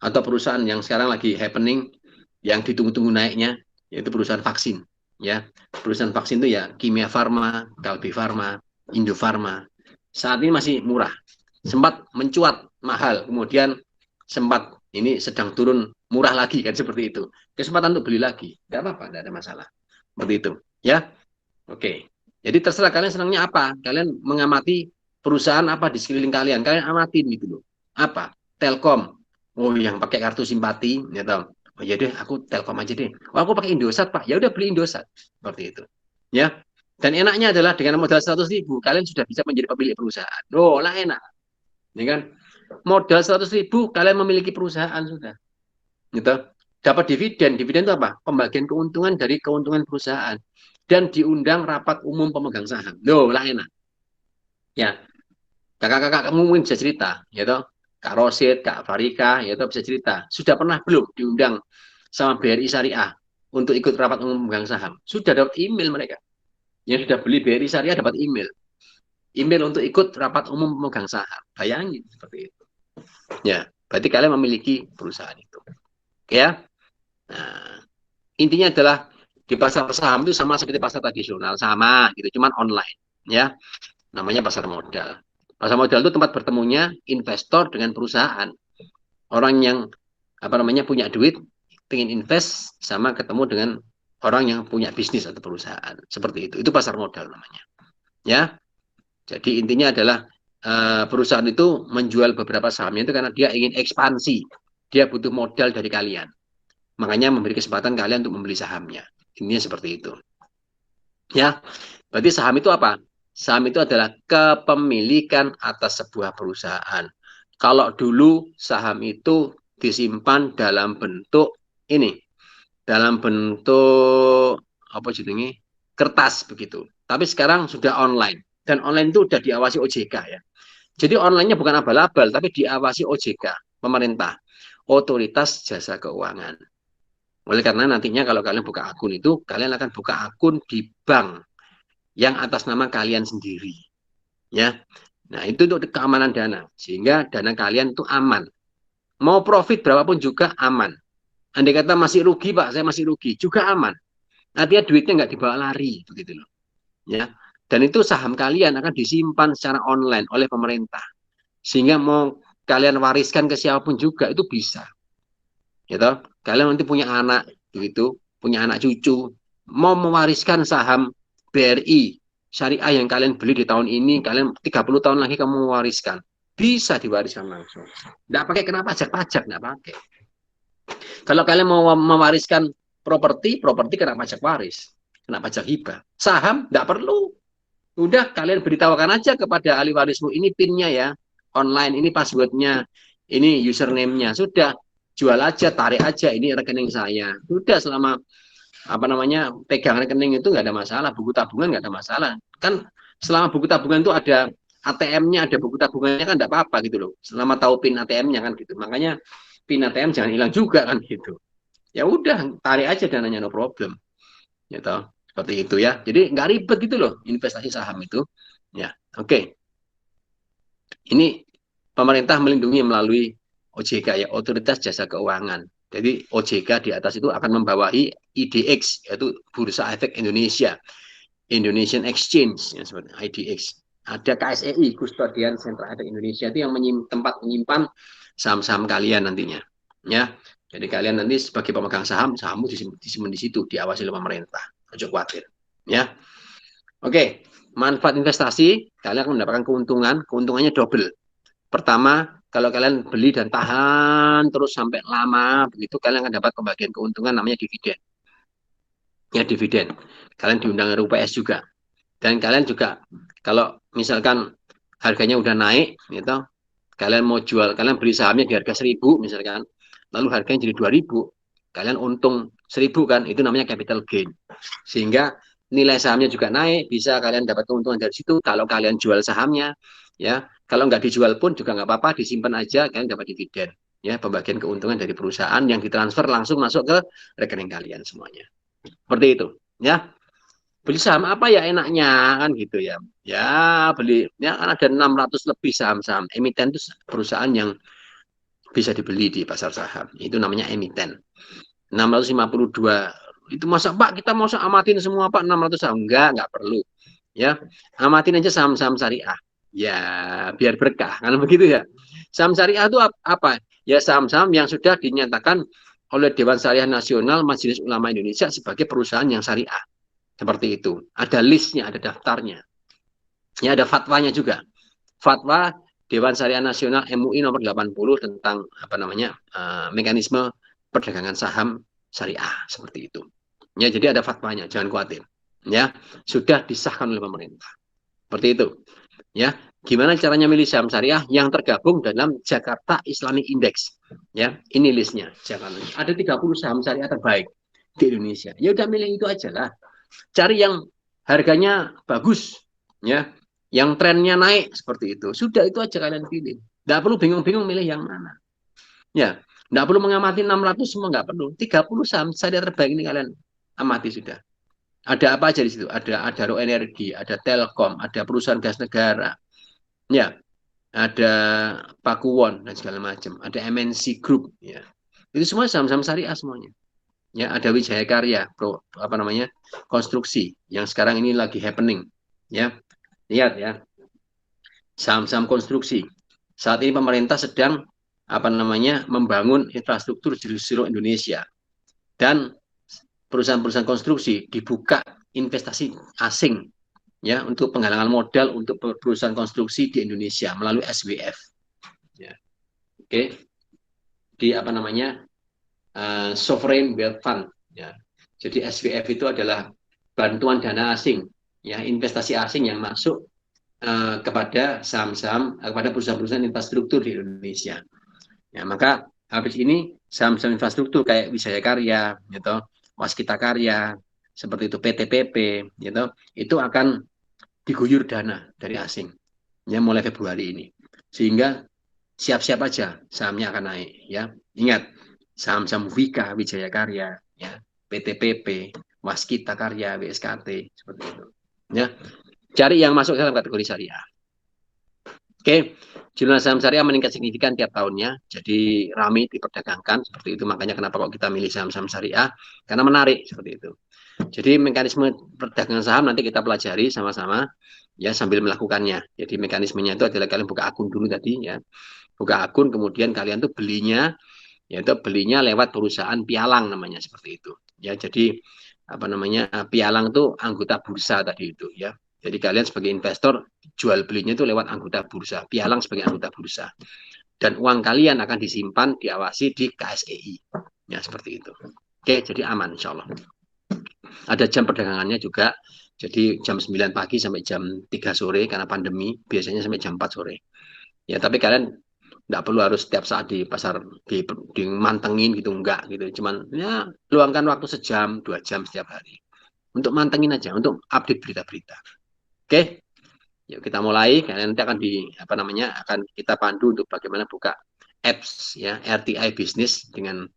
atau perusahaan yang sekarang lagi happening, yang ditunggu-tunggu naiknya, yaitu perusahaan vaksin. Ya, perusahaan vaksin itu ya Kimia Farma, Kalbi Farma, Indo Farma. Saat ini masih murah, sempat mencuat mahal, kemudian sempat ini sedang turun murah lagi kan seperti itu. Kesempatan untuk beli lagi, nggak apa-apa, nggak ada masalah. Seperti itu, ya. Oke. Jadi terserah kalian senangnya apa. Kalian mengamati perusahaan apa di sekeliling kalian. Kalian amatin gitu loh. Apa? Telkom. Oh, yang pakai kartu simpati, ya tahu. Oh ya deh, aku Telkom aja deh. Oh, aku pakai Indosat, Pak. Ya udah beli Indosat. Seperti itu. Ya. Dan enaknya adalah dengan modal 100.000, kalian sudah bisa menjadi pemilik perusahaan. Oh, lah enak. Ya kan? Modal 100.000, kalian memiliki perusahaan sudah. Gitu. Dapat dividen. Dividen itu apa? Pembagian keuntungan dari keuntungan perusahaan. Dan diundang rapat umum pemegang saham. Loh, lah enak. Ya, kakak-kakak kamu mungkin bisa cerita, ya toh. Kak Rosid, Kak Farika, ya toh bisa cerita. Sudah pernah belum diundang sama BRI Syariah untuk ikut rapat umum pemegang saham? Sudah dapat email mereka. Yang sudah beli BRI Syariah dapat email. Email untuk ikut rapat umum pemegang saham. Bayangin seperti itu. Ya, berarti kalian memiliki perusahaan itu. Oke ya. Nah, intinya adalah di pasar saham itu sama seperti pasar tradisional, sama gitu, cuman online, ya. Namanya pasar modal. Pasar modal itu tempat bertemunya investor dengan perusahaan. Orang yang apa namanya punya duit, ingin invest sama ketemu dengan orang yang punya bisnis atau perusahaan. Seperti itu. Itu pasar modal namanya. Ya. Jadi intinya adalah perusahaan itu menjual beberapa sahamnya itu karena dia ingin ekspansi. Dia butuh modal dari kalian. Makanya memberi kesempatan kalian untuk membeli sahamnya. Intinya seperti itu. Ya. Berarti saham itu apa? Saham itu adalah kepemilikan atas sebuah perusahaan. Kalau dulu saham itu disimpan dalam bentuk ini, dalam bentuk apa jadinya kertas begitu. Tapi sekarang sudah online dan online itu sudah diawasi OJK ya. Jadi online-nya bukan abal-abal tapi diawasi OJK, pemerintah, Otoritas Jasa Keuangan. Oleh karena nantinya kalau kalian buka akun itu, kalian akan buka akun di bank yang atas nama kalian sendiri. Ya. Nah, itu untuk keamanan dana. Sehingga dana kalian itu aman. Mau profit berapapun juga aman. Andai kata masih rugi, Pak, saya masih rugi, juga aman. Artinya duitnya nggak dibawa lari, begitu loh. Ya. Dan itu saham kalian akan disimpan secara online oleh pemerintah. Sehingga mau kalian wariskan ke siapapun juga itu bisa. Gitu. Kalian nanti punya anak, begitu, punya anak cucu, mau mewariskan saham BRI Syariah yang kalian beli di tahun ini, kalian 30 tahun lagi kamu mewariskan. Bisa diwariskan langsung. Nggak pakai kena pajak-pajak, nggak pakai. Kalau kalian mau mewariskan properti kena pajak waris, kena pajak hibah. Saham nggak perlu. Udah kalian beritahukan aja kepada ahli warismu, ini PIN-nya ya, online, ini password-nya, ini username-nya. Sudah, jual aja, tarik aja, ini rekening saya. Sudah selama apa namanya pegang rekening itu nggak ada masalah, buku tabungan nggak ada masalah kan. Selama buku tabungan itu ada ATM-nya, ada buku tabungannya kan nggak apa-apa gitu loh, selama tahu PIN ATM-nya kan gitu. Makanya PIN ATM jangan hilang juga kan gitu. Ya udah tarik aja dananya, no problem gitu. Seperti itu ya, jadi nggak ribet gitu loh investasi saham itu ya. Oke. Ini pemerintah melindungi melalui OJK ya, Otoritas Jasa Keuangan. Jadi OJK di atas itu akan membawahi IDX, yaitu Bursa Efek Indonesia, Indonesian Exchange, ya, seperti IDX. Ada KSEI, Kustodian Sentra Efek Indonesia, itu yang tempat menyimpan saham-saham kalian nantinya. Ya, jadi kalian nanti sebagai pemegang saham, sahammu disimpan di situ, diawasi oleh pemerintah. Jangan khawatir. Ya, oke. Manfaat investasi, kalian akan mendapatkan keuntungan, keuntungannya double. Pertama, kalau kalian beli dan tahan terus sampai lama, begitu kalian akan dapat pembagian keuntungan namanya dividen. Ya, dividen. Kalian diundang RUPS juga. Dan kalian juga, kalau misalkan harganya udah naik, gitu, kalian mau jual, kalian beli sahamnya di harga 1.000 misalkan, lalu harganya jadi 2.000, kalian untung 1.000 kan, itu namanya capital gain. Sehingga nilai sahamnya juga naik, bisa kalian dapat keuntungan dari situ. Kalau kalian jual sahamnya, ya, kalau nggak dijual pun juga nggak apa-apa, disimpan aja, kalian dapat dividen. Ya, pembagian keuntungan dari perusahaan yang ditransfer langsung masuk ke rekening kalian semuanya. Seperti itu, ya. Beli saham apa ya enaknya kan gitu ya. Ya, beli ya kan ada 600 lebih saham-saham. Emiten itu perusahaan yang bisa dibeli di pasar saham. Itu namanya emiten. 652. Itu masa Pak kita mau amatin semua Pak 600 saham? Enggak perlu. Ya, amatin aja saham-saham syariah. Ya, biar berkah kan begitu ya. Saham syariah itu apa? Ya saham-saham yang sudah dinyatakan oleh Dewan Syariah Nasional Majelis Ulama Indonesia sebagai perusahaan yang syariah. Seperti itu. Ada listnya, ada daftarnya. Ya, ada fatwanya juga. Fatwa Dewan Syariah Nasional MUI nomor 80 tentang mekanisme perdagangan saham syariah seperti itu. Ya, jadi ada fatwanya, jangan khawatir. Ya, sudah disahkan oleh pemerintah. Seperti itu. Ya, gimana caranya milih saham syariah yang tergabung dalam Jakarta Islamic Index? Ya, ini listnya. Ada 30 saham syariah terbaik di Indonesia. Ya udah milih itu aja lah. Cari yang harganya bagus, ya, yang trennya naik seperti itu. Sudah itu aja kalian pilih. Nggak perlu bingung-bingung milih yang mana. Ya, nggak perlu mengamati 600 semua, nggak perlu. 30 saham syariah terbaik ini kalian amati sudah. Ada apa aja di situ? Ada Adaro Energi, ada Telkom, ada perusahaan gas negara, ya, ada Pakuwon dan segala macam, ada MNC Group, ya. Itu semua saham-saham syariah semuanya. Ya, ada Wijaya Karya, konstruksi yang sekarang ini lagi happening. Ya, lihat ya, saham-saham konstruksi. Saat ini pemerintah sedang membangun infrastruktur di seluruh Indonesia dan perusahaan-perusahaan konstruksi dibuka investasi asing ya untuk penggalangan modal untuk perusahaan konstruksi di Indonesia melalui SWF. Ya. Oke, di Sovereign Wealth Fund. Ya. Jadi SWF itu adalah bantuan dana asing, ya, investasi asing yang masuk kepada saham-saham, kepada perusahaan-perusahaan infrastruktur di Indonesia. Ya, maka habis ini saham-saham infrastruktur kayak Wijaya Karya, gitu, Waskita Karya, seperti itu PTPP, gitu, itu akan diguyur dana dari asing, ya, mulai Februari ini. Sehingga siap-siap aja sahamnya akan naik, ya. Ingat, saham-saham Wika, Wijaya Karya, ya, PTPP, Waskita Karya, WSKT, seperti itu. Ya, cari yang masuk dalam kategori syariah. Oke, jumlah saham syariah meningkat signifikan tiap tahunnya, jadi ramai diperdagangkan seperti itu. Makanya kenapa kok kita milih saham-saham syariah? Karena menarik seperti itu. Jadi mekanisme perdagangan saham nanti kita pelajari sama-sama, ya, sambil melakukannya. Jadi mekanismenya itu adalah kalian buka akun dulu tadi, ya, buka akun, kemudian kalian tuh belinya, yaitu belinya lewat perusahaan pialang namanya seperti itu. Ya, jadi pialang tuh anggota bursa tadi itu, ya. Jadi kalian sebagai investor jual belinya itu lewat anggota bursa, pialang sebagai anggota bursa. Dan uang kalian akan disimpan, diawasi di KSEI. Ya, seperti itu. Oke, jadi aman insya Allah. Ada jam perdagangannya juga. Jadi jam 9 pagi sampai jam 3 sore karena pandemi, biasanya sampai jam 4 sore. Ya, tapi kalian nggak perlu harus setiap saat di pasar dimantengin gitu, enggak gitu. Cuman ya luangkan waktu sejam, 2 jam setiap hari. Untuk mantengin aja, untuk update berita-berita. Oke, yuk kita mulai. Kalian nanti akan kita pandu untuk bagaimana buka apps, ya, RTI Business dengan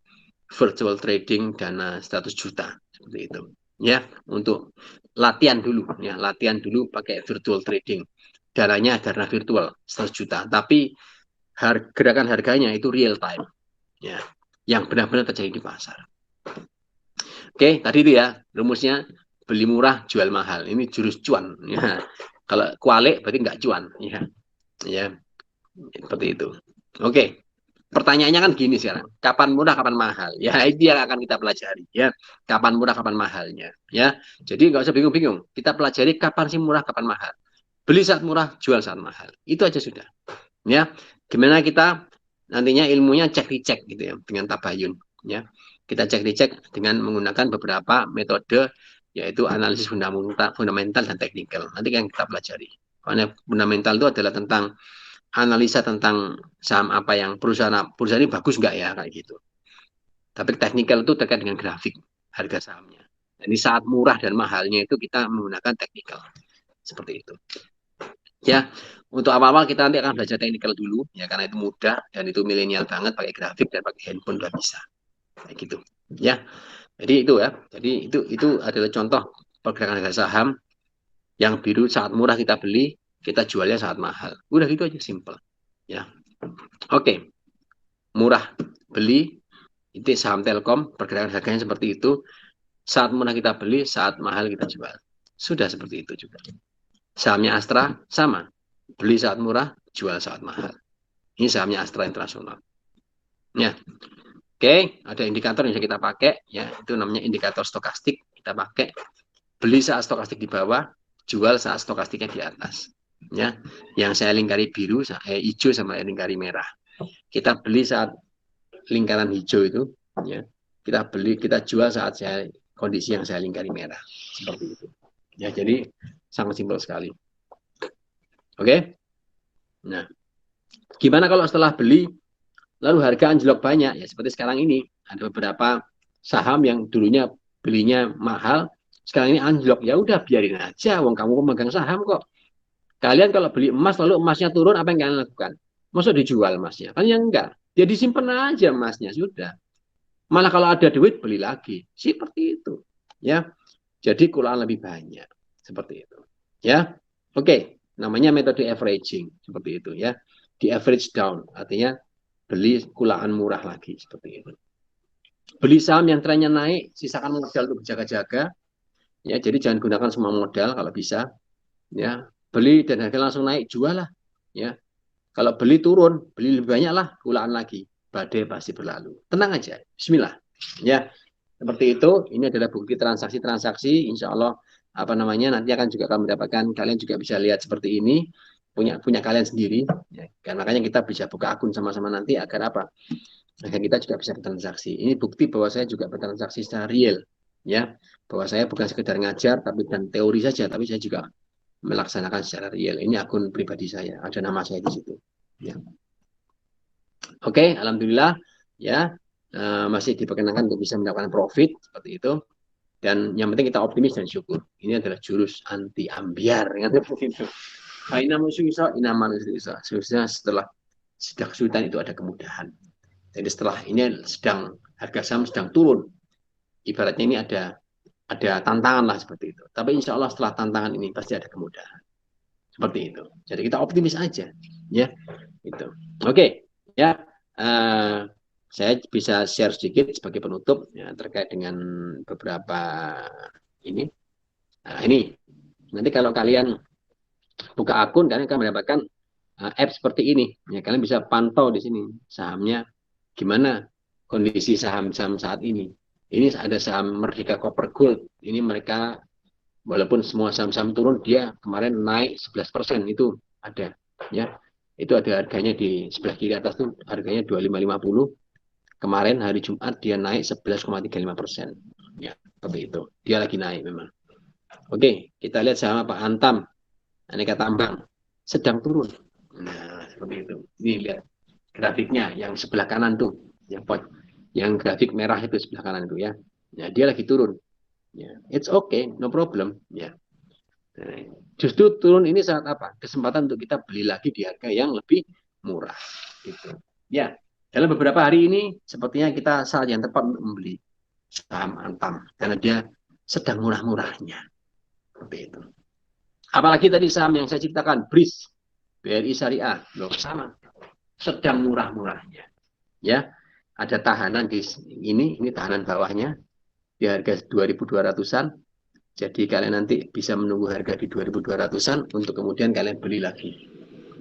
virtual trading dana 100 juta seperti itu. Ya, untuk latihan dulu, ya, latihan dulu pakai virtual trading. Dananya dana virtual 100 juta, tapi gerakan harganya itu real time, ya, yang benar-benar terjadi di pasar. Oke, tadi itu ya rumusnya, beli murah jual mahal, ini jurus cuan, ya. Kalau kualik berarti nggak cuan, ya, ya, seperti itu. Oke, pertanyaannya kan gini sekarang, kapan murah kapan mahal, ya, itu yang akan kita pelajari, ya, kapan murah kapan mahalnya, ya. Jadi nggak usah bingung-bingung, kita pelajari kapan sih murah kapan mahal, beli saat murah jual saat mahal, itu aja sudah, ya. Gimana kita nantinya ilmunya cek dicek gitu ya dengan tabayun, ya. Kita cek dicek dengan menggunakan beberapa metode, yaitu analisis fundamental dan teknikal. Nanti yang kita pelajari. Fundamental itu adalah tentang analisa tentang saham apa yang perusahaan ini bagus nggak ya, kayak gitu. Tapi teknikal itu terkait dengan grafik harga sahamnya. Ini saat murah dan mahalnya itu kita menggunakan teknikal seperti itu. Ya, untuk awal-awal kita nanti akan belajar teknikal dulu, ya karena itu mudah dan itu milenial banget, pakai grafik dan pakai handphone udah bisa, kayak gitu. Ya, jadi itu ya, jadi itu adalah contoh pergerakan harga saham yang biru saat murah kita beli, kita jualnya saat mahal. Udah gitu aja, simple. Ya, oke, murah beli itu saham Telkom, pergerakan harganya seperti itu. Saat murah kita beli, saat mahal kita jual. Sudah seperti itu juga. Sahamnya Astra sama, beli saat murah, jual saat mahal. Ini sahamnya Astra Internasional. Ya, oke, ada indikator yang bisa kita pakai, ya itu namanya indikator stokastik. Kita pakai beli saat stokastik di bawah, jual saat stokastiknya di atas. Ya, yang saya lingkari biru, hijau sama lingkari merah. Kita beli saat lingkaran hijau itu, ya kita beli, kita jual saat kondisi yang saya lingkari merah, seperti itu. Ya, jadi sangat simpel sekali. Oke. Nah, gimana kalau setelah beli lalu harga anjlok banyak? Ya seperti sekarang ini ada beberapa saham yang dulunya belinya mahal, sekarang ini anjlok. Ya udah biarin aja, wong kamu memegang saham kok. Kalian kalau beli emas lalu emasnya turun, apa yang kalian lakukan? Maksud dijual emasnya? Kan ya enggak. Ya disimpan aja emasnya, sudah. Malah kalau ada duit beli lagi. Seperti itu. Ya. Jadi kulaan lebih banyak. Seperti itu. Ya. Oke. Namanya metode averaging, seperti itu ya. Di average down, artinya beli kulaan murah lagi, seperti itu. Beli saham yang trennya naik, sisakan modal untuk berjaga-jaga. Ya, jadi jangan gunakan semua modal kalau bisa. Ya, beli dan harga langsung naik, jual lah. Ya, kalau beli turun, beli lebih banyak lah, kulaan lagi. Badai pasti berlalu. Tenang aja, Bismillah. Ya, seperti itu. Ini adalah bukti transaksi-transaksi. Insya Allah nanti akan juga kami mendapatkan, kalian juga bisa lihat seperti ini, punya kalian sendiri, ya. Kan makanya kita bisa buka akun sama-sama nanti agar apa, agar kita juga bisa bertransaksi. Ini bukti bahwa saya juga bertransaksi secara real, ya, bahwa saya bukan sekedar ngajar tapi dan teori saja, tapi saya juga melaksanakan secara real. Ini akun pribadi saya, ada nama saya di situ, ya. Oke, alhamdulillah, ya, masih diperkenankan untuk bisa mendapatkan profit seperti itu. Dan yang penting kita optimis dan syukur. Ini adalah jurus anti ambiar. Seharusnya setelah kesulitan itu ada kemudahan. Jadi setelah ini harga saham sedang turun. Ibaratnya ini ada tantangan lah seperti itu. Tapi insya Allah setelah tantangan ini pasti ada kemudahan. Seperti itu. Jadi kita optimis aja. Ya, itu. Oke. Ya. Saya bisa share sedikit sebagai penutup ya, terkait dengan beberapa ini. Nah, ini nanti kalau kalian buka akun, kalian akan mendapatkan app seperti ini. Ya, kalian bisa pantau di sini sahamnya gimana kondisi saham-saham saat ini. Ini ada saham Merdeka Copper Gold. Ini mereka walaupun semua saham-saham turun, dia kemarin naik 11% itu ada. Ya, itu ada harganya di sebelah kiri atas tuh harganya 2550. Kemarin hari Jumat dia naik 11,35%. Ya, seperti itu. Dia lagi naik memang. Oke, kita lihat saham apa? Antam, Aneka Tambang, sedang turun. Nah, seperti itu. Ini lihat grafiknya yang sebelah kanan tuh, yang grafik merah itu sebelah kanan itu ya. Ya, dia lagi turun. Ya, it's okay, no problem. Ya. Nah, justru turun ini saat apa? Kesempatan untuk kita beli lagi di harga yang lebih murah. Gitu. Ya. Dalam beberapa hari ini, sepertinya kita saat yang tepat untuk membeli saham Antam. Karena dia sedang murah-murahnya. Seperti itu. Apalagi tadi saham yang saya ceritakan, BRIS, BRI Syariah. Loh, sama. Sedang murah-murahnya. Ya, ada tahanan di ini tahanan bawahnya. Di harga 2.200-an. Jadi kalian nanti bisa menunggu harga di 2.200-an untuk kemudian kalian beli lagi.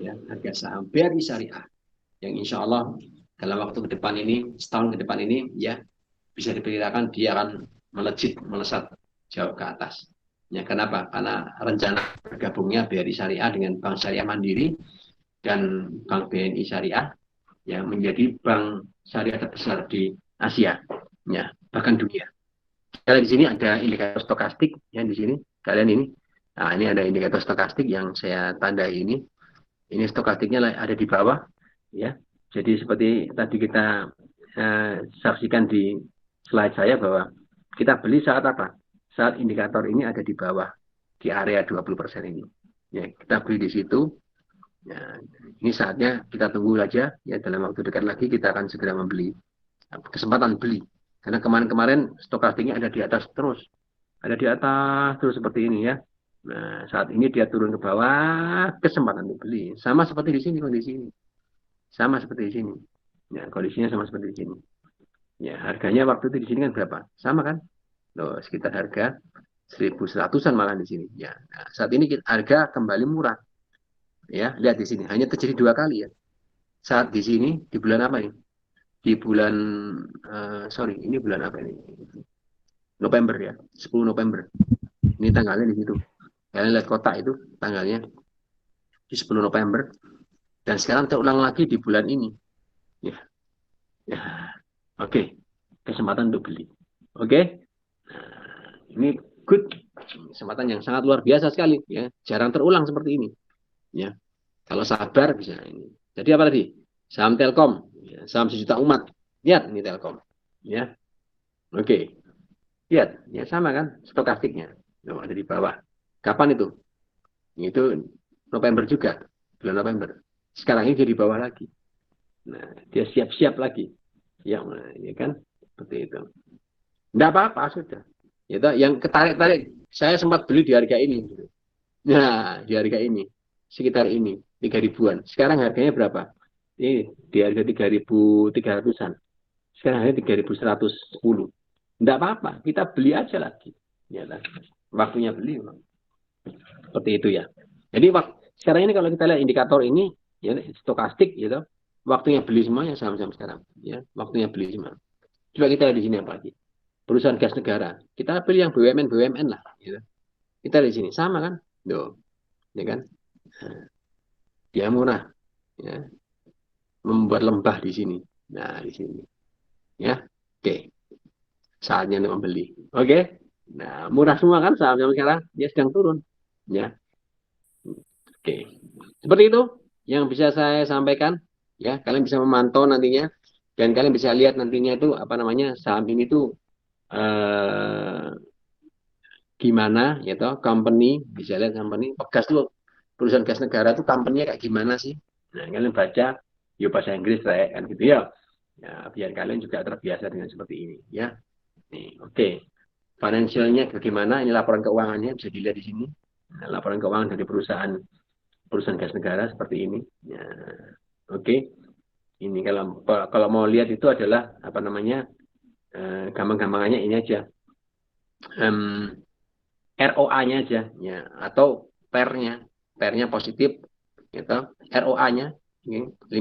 Ya, harga saham BRI Syariah. Yang insya Allah dalam waktu ke depan ini, setahun ke depan ini, ya bisa diperkirakan dia akan melesat jauh ke atas. Ya, kenapa? Karena rencana bergabungnya BRI Syariah dengan Bank Syariah Mandiri dan Bank BNI Syariah yang menjadi bank syariah terbesar di Asia, ya bahkan dunia. Kalian di sini ada indikator stokastik, ya di sini kalian ini Nah, ini ada indikator stokastik yang saya tandai ini. Ini stokastiknya ada di bawah, ya. Jadi seperti tadi kita saksikan di slide saya bahwa kita beli saat apa? Saat indikator ini ada di bawah, di area 20% ini. Ya, kita beli di situ. Ya, ini saatnya kita tunggu saja. Ya, dalam waktu dekat lagi kita akan segera membeli. Kesempatan beli. Karena kemarin-kemarin stokastiknya ada di atas terus. Ada di atas terus seperti ini ya. Nah, saat ini dia turun ke bawah, kesempatan untuk beli. Sama seperti di sini kondisi ini. Sama seperti di sini. Ya, kondisinya sama seperti di sini. Ya, harganya waktu itu di sini kan berapa? Sama kan? Loh, sekitar harga 1.100-an malah di sini. Ya, nah, saat ini harga kembali murah. Ya, lihat di sini. Hanya terjadi 2 kali ya. Saat di sini di bulan apa ini? Di bulan ini bulan apa ini? November ya, 10 November. Ini tanggalnya di situ. Kalian lihat kotak itu tanggalnya di 10 November. Dan sekarang terulang lagi di bulan ini. Ya, ya, oke. Kesempatan untuk beli. Oke. Nah, ini good. Kesempatan yang sangat luar biasa sekali. Ya, jarang terulang seperti ini. Ya, kalau sabar bisa ini. Jadi apa tadi? Saham Telkom, ya, saham sejuta umat. Lihat ini Telkom. Ya, oke. Lihat, ya sama kan stokastiknya. Ada di bawah. Kapan itu? Itu November juga, bulan November. Sekarang ini dia di bawah lagi. Nah, dia siap-siap lagi. Ya kan? Seperti itu. Tidak apa-apa, sudah. Ya, yang ketarik-tarik, saya sempat beli di harga ini. Nah, di harga ini. Sekitar ini, 3.000-an. Sekarang harganya berapa? Ini di harga 3.300-an. Sekarang harganya 3.110. Tidak apa-apa, kita beli aja lagi. Ya, waktunya beli. Seperti itu ya. Jadi sekarang ini kalau kita lihat indikator ini, ya stokastik gitu, waktunya beli semuanya saham-saham sekarang. Ya, waktunya beli semua. Coba kita lihat di sini apa lagi? Perusahaan gas negara. Kita pilih yang BUMN lah. Gitu. Kita lihat di sini sama kan? Tuh, ya kan? Dia murah, ya. Membuat lembah di sini. Nah, di sini. Ya, oke. Saatnya untuk membeli. Oke. Nah, murah semua kan saham-saham sekarang. Dia sedang turun. Ya. Oke. Seperti itu yang bisa saya sampaikan. Ya, kalian bisa memantau nantinya. Dan kalian bisa lihat nantinya itu apa namanya saham ini tuh gimana ya toh company, bisa lihat company gas tuh perusahaan gas negara tuh company-nya kayak gimana sih. Nah, kalian baca yuk bahasa Inggris kan gitu ya. Ya, biar kalian juga terbiasa dengan seperti ini ya. Nih, oke. Financialnya bagaimana? Ini laporan keuangannya bisa dilihat di sini. Nah, laporan keuangan dari perusahaan gas negara seperti ini. Ya, oke. Ini kalau mau lihat itu adalah apa namanya? Gampang-gampangannya ini aja. ROA-nya aja ya, atau PER-nya positif gitu. ROA-nya 5%,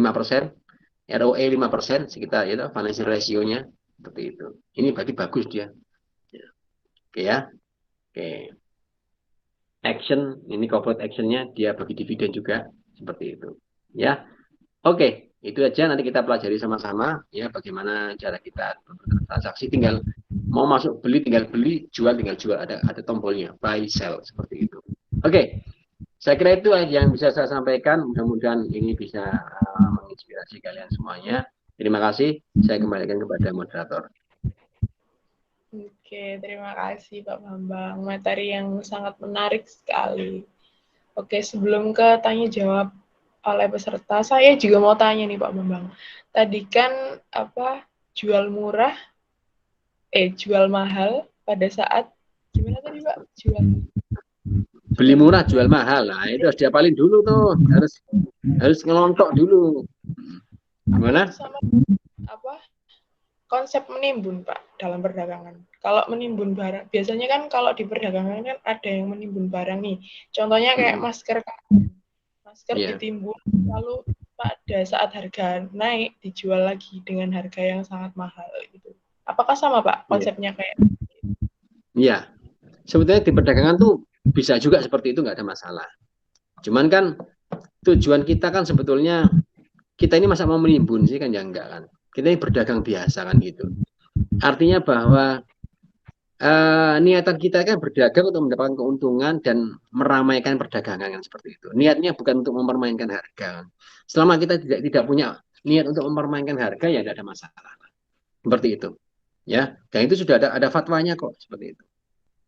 ROE 5% sekitar itu financial ratio-nya seperti itu. Ini berarti bagus dia. Ya. Oke ya. Oke. Action, ini corporate action-nya dia bagi dividen juga seperti itu. Ya. Oke, itu aja nanti kita pelajari sama-sama ya bagaimana cara kita transaksi, tinggal mau masuk beli tinggal beli, jual tinggal jual, ada tombolnya buy sell seperti itu. Oke. Saya kira itu yang bisa saya sampaikan, mudah-mudahan ini bisa menginspirasi kalian semuanya. Terima kasih, saya kembalikan kepada moderator. Oke, terima kasih Pak Bambang. Materi yang sangat menarik sekali. Oke, sebelum ke tanya jawab oleh peserta, saya juga mau tanya nih Pak Bambang. Tadi kan jual murah, jual mahal pada saat gimana tadi Pak? Beli murah, jual mahal. Nah, itu harus diapalin dulu tuh. Harus ngelontok dulu. Gimana? Sama konsep menimbun Pak dalam perdagangan. Kalau menimbun barang, biasanya kan kalau di perdagangan kan ada yang menimbun barang nih. Contohnya kayak masker ditimbun, lalu pada saat harga naik dijual lagi dengan harga yang sangat mahal gitu. Apakah sama Pak konsepnya kayak? Iya. Sebetulnya di perdagangan tuh bisa juga seperti itu, nggak ada masalah. Cuman kan tujuan kita kan sebetulnya kita ini masa mau menimbun sih kan ya enggak kan. Kita ini berdagang biasa kan gitu. Artinya bahwa niatan kita kan berdagang untuk mendapatkan keuntungan dan meramaikan perdagangan kan seperti itu. Niatnya bukan untuk mempermainkan harga. Selama kita tidak punya niat untuk mempermainkan harga, ya tidak ada masalah. Seperti itu. Ya, dan itu sudah ada fatwanya kok seperti itu.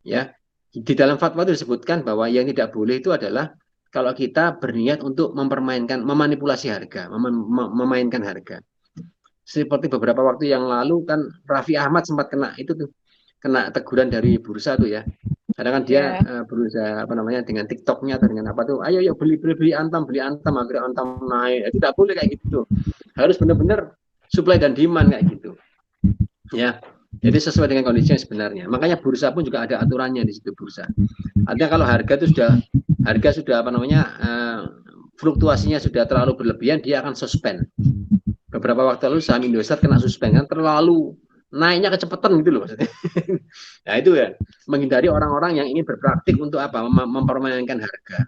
Ya, di dalam fatwa itu disebutkan bahwa yang tidak boleh itu adalah kalau kita berniat untuk memanipulasi harga, memainkan harga. Seperti beberapa waktu yang lalu kan Raffi Ahmad sempat kena teguran dari bursa tuh ya. Kadang kan dia berusaha dengan TikToknya atau dengan apa tuh, ayo beli Antam agar Antam naik. Itu tidak boleh kayak gitu. Harus benar-benar supply dan demand kayak gitu. Ya. Jadi sesuai dengan kondisi yang sebenarnya. Makanya bursa pun juga ada aturannya di situ bursa. Artinya kalau harga itu sudah fluktuasinya sudah terlalu berlebihan, dia akan suspend. Beberapa waktu lalu saham Indosat kena suspend kan terlalu naiknya kecepatan gitu loh maksudnya. Nah itu ya, menghindari orang-orang yang ingin berpraktik untuk mempermainkan harga.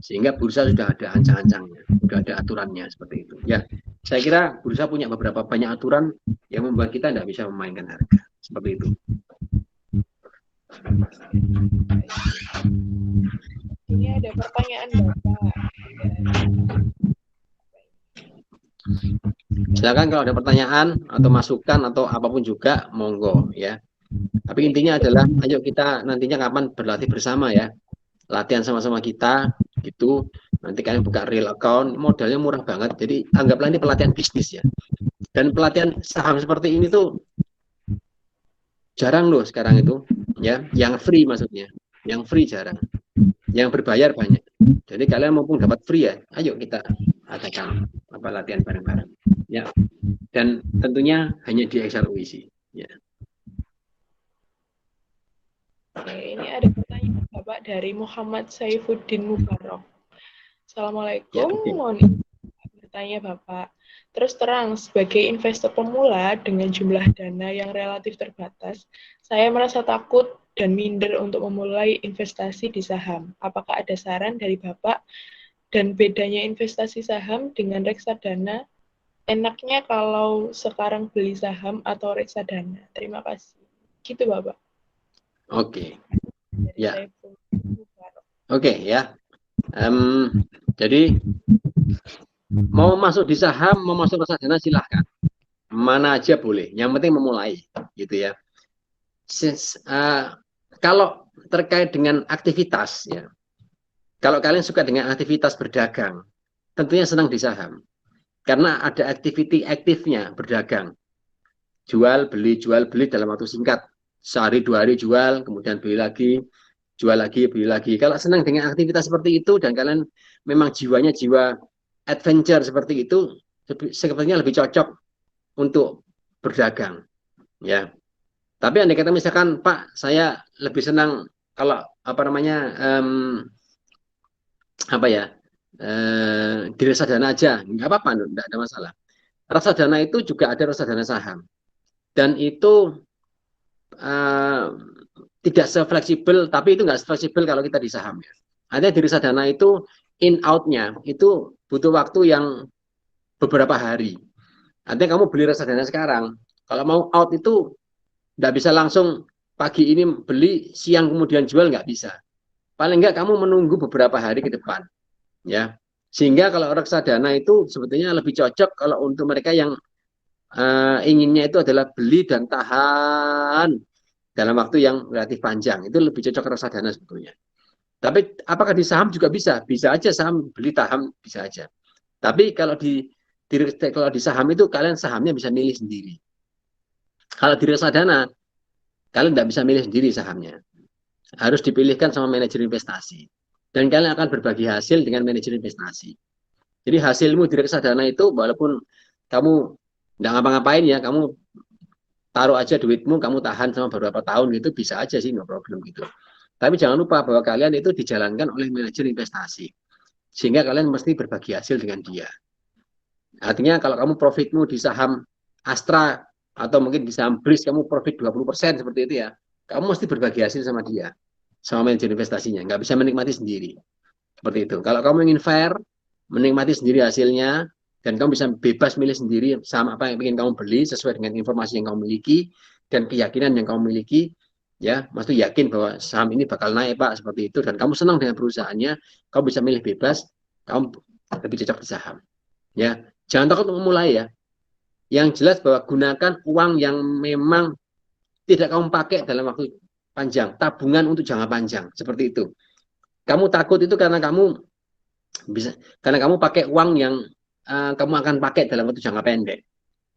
Sehingga bursa sudah ada ancang-ancangnya, sudah ada aturannya seperti itu. Ya, saya kira bursa punya banyak aturan yang membuat kita tidak bisa memainkan harga seperti itu. Ini ada pertanyaan Bapak. Silakan kalau ada pertanyaan atau masukan atau apapun juga, monggo ya. Tapi intinya adalah, ayo kita nantinya kapan berlatih bersama ya. Latihan sama-sama kita gitu. Nanti kalian buka real account, modalnya murah banget. Jadi anggaplah ini pelatihan bisnis ya. Dan pelatihan saham seperti ini tuh jarang loh sekarang itu ya. Yang free maksudnya. Yang free jarang. Yang berbayar banyak. Jadi kalian mumpung dapat free ya, ayo kita adakan latihan bareng-bareng ya. Dan tentunya hanya di XRWC ya. Oke, ini ada pertanyaan Bapak dari Muhammad Saifuddin Mubarok. Assalamualaikum, mohon bertanya Bapak. Terus terang, sebagai investor pemula dengan jumlah dana yang relatif terbatas, saya merasa takut dan minder untuk memulai investasi di saham. Apakah ada saran dari Bapak? Dan bedanya investasi saham dengan reksadana? Enaknya kalau sekarang beli saham atau reksadana? Terima kasih. Gitu Bapak. Oke. Ya. Oke ya. Jadi mau masuk di saham, mau masuk reksadana silahkan. Mana aja boleh. Yang penting memulai, gitu ya. Kalau terkait dengan aktivitas ya. Kalau kalian suka dengan aktivitas berdagang, tentunya senang di saham. Karena ada aktifnya berdagang. Jual beli dalam waktu singkat. Sehari 2 hari jual, kemudian beli lagi, jual lagi, beli lagi. Kalau senang dengan aktivitas seperti itu dan kalian memang jiwanya jiwa adventure seperti itu, sepertinya lebih cocok untuk berdagang. Ya. Tapi andai kata misalkan, Pak, saya lebih senang kalau di reksadana aja, nggak apa-apa, nggak ada masalah. Reksadana itu juga ada reksadana saham. Dan itu tidak se-fleksibel, tapi itu nggak se-fleksibel kalau kita di saham ya. Artinya di reksadana itu in out-nya itu butuh waktu yang beberapa hari. Artinya kamu beli reksadana sekarang, kalau mau out itu nggak bisa langsung pagi ini beli, siang kemudian jual, nggak bisa. Paling nggak kamu menunggu beberapa hari ke depan, ya. Sehingga kalau reksadana itu sebetulnya lebih cocok kalau untuk mereka yang inginnya itu adalah beli dan tahan dalam waktu yang relatif panjang. Itu lebih cocok reksadana sebetulnya. Tapi apakah di saham juga bisa? Bisa aja saham beli tahan, bisa aja. Tapi kalau di saham itu kalian sahamnya bisa milih sendiri. Kalau di reksadana kalian tidak bisa milih sendiri sahamnya. Harus dipilihkan sama manajer investasi. Dan kalian akan berbagi hasil dengan manajer investasi. Jadi hasilmu di reksadana itu walaupun kamu nggak ngapa-ngapain ya, kamu taruh aja duitmu, kamu tahan sama beberapa tahun gitu, bisa aja sih, no problem gitu. Tapi jangan lupa bahwa kalian itu dijalankan oleh manajer investasi. Sehingga kalian mesti berbagi hasil dengan dia. Artinya kalau kamu profitmu di saham Astra atau mungkin di saham BRIS kamu profit 20% seperti itu ya, kamu mesti berbagi hasil sama dia, sama manajer investasinya. Nggak bisa menikmati sendiri. Seperti itu. Kalau kamu ingin fair, menikmati sendiri hasilnya, dan kamu bisa bebas milih sendiri saham apa yang ingin kamu beli sesuai dengan informasi yang kamu miliki dan keyakinan yang kamu miliki, Ya, Mas tuh yakin bahwa saham ini bakal naik Pak seperti itu dan kamu senang dengan perusahaannya, kamu bisa milih bebas, kamu lebih cocok di saham. Ya, jangan takut memulai ya. Yang jelas bahwa gunakan uang yang memang tidak kamu pakai dalam waktu panjang, tabungan untuk jangka panjang seperti itu. Kamu takut itu karena kamu pakai uang yang kamu akan pakai dalam waktu jangka pendek.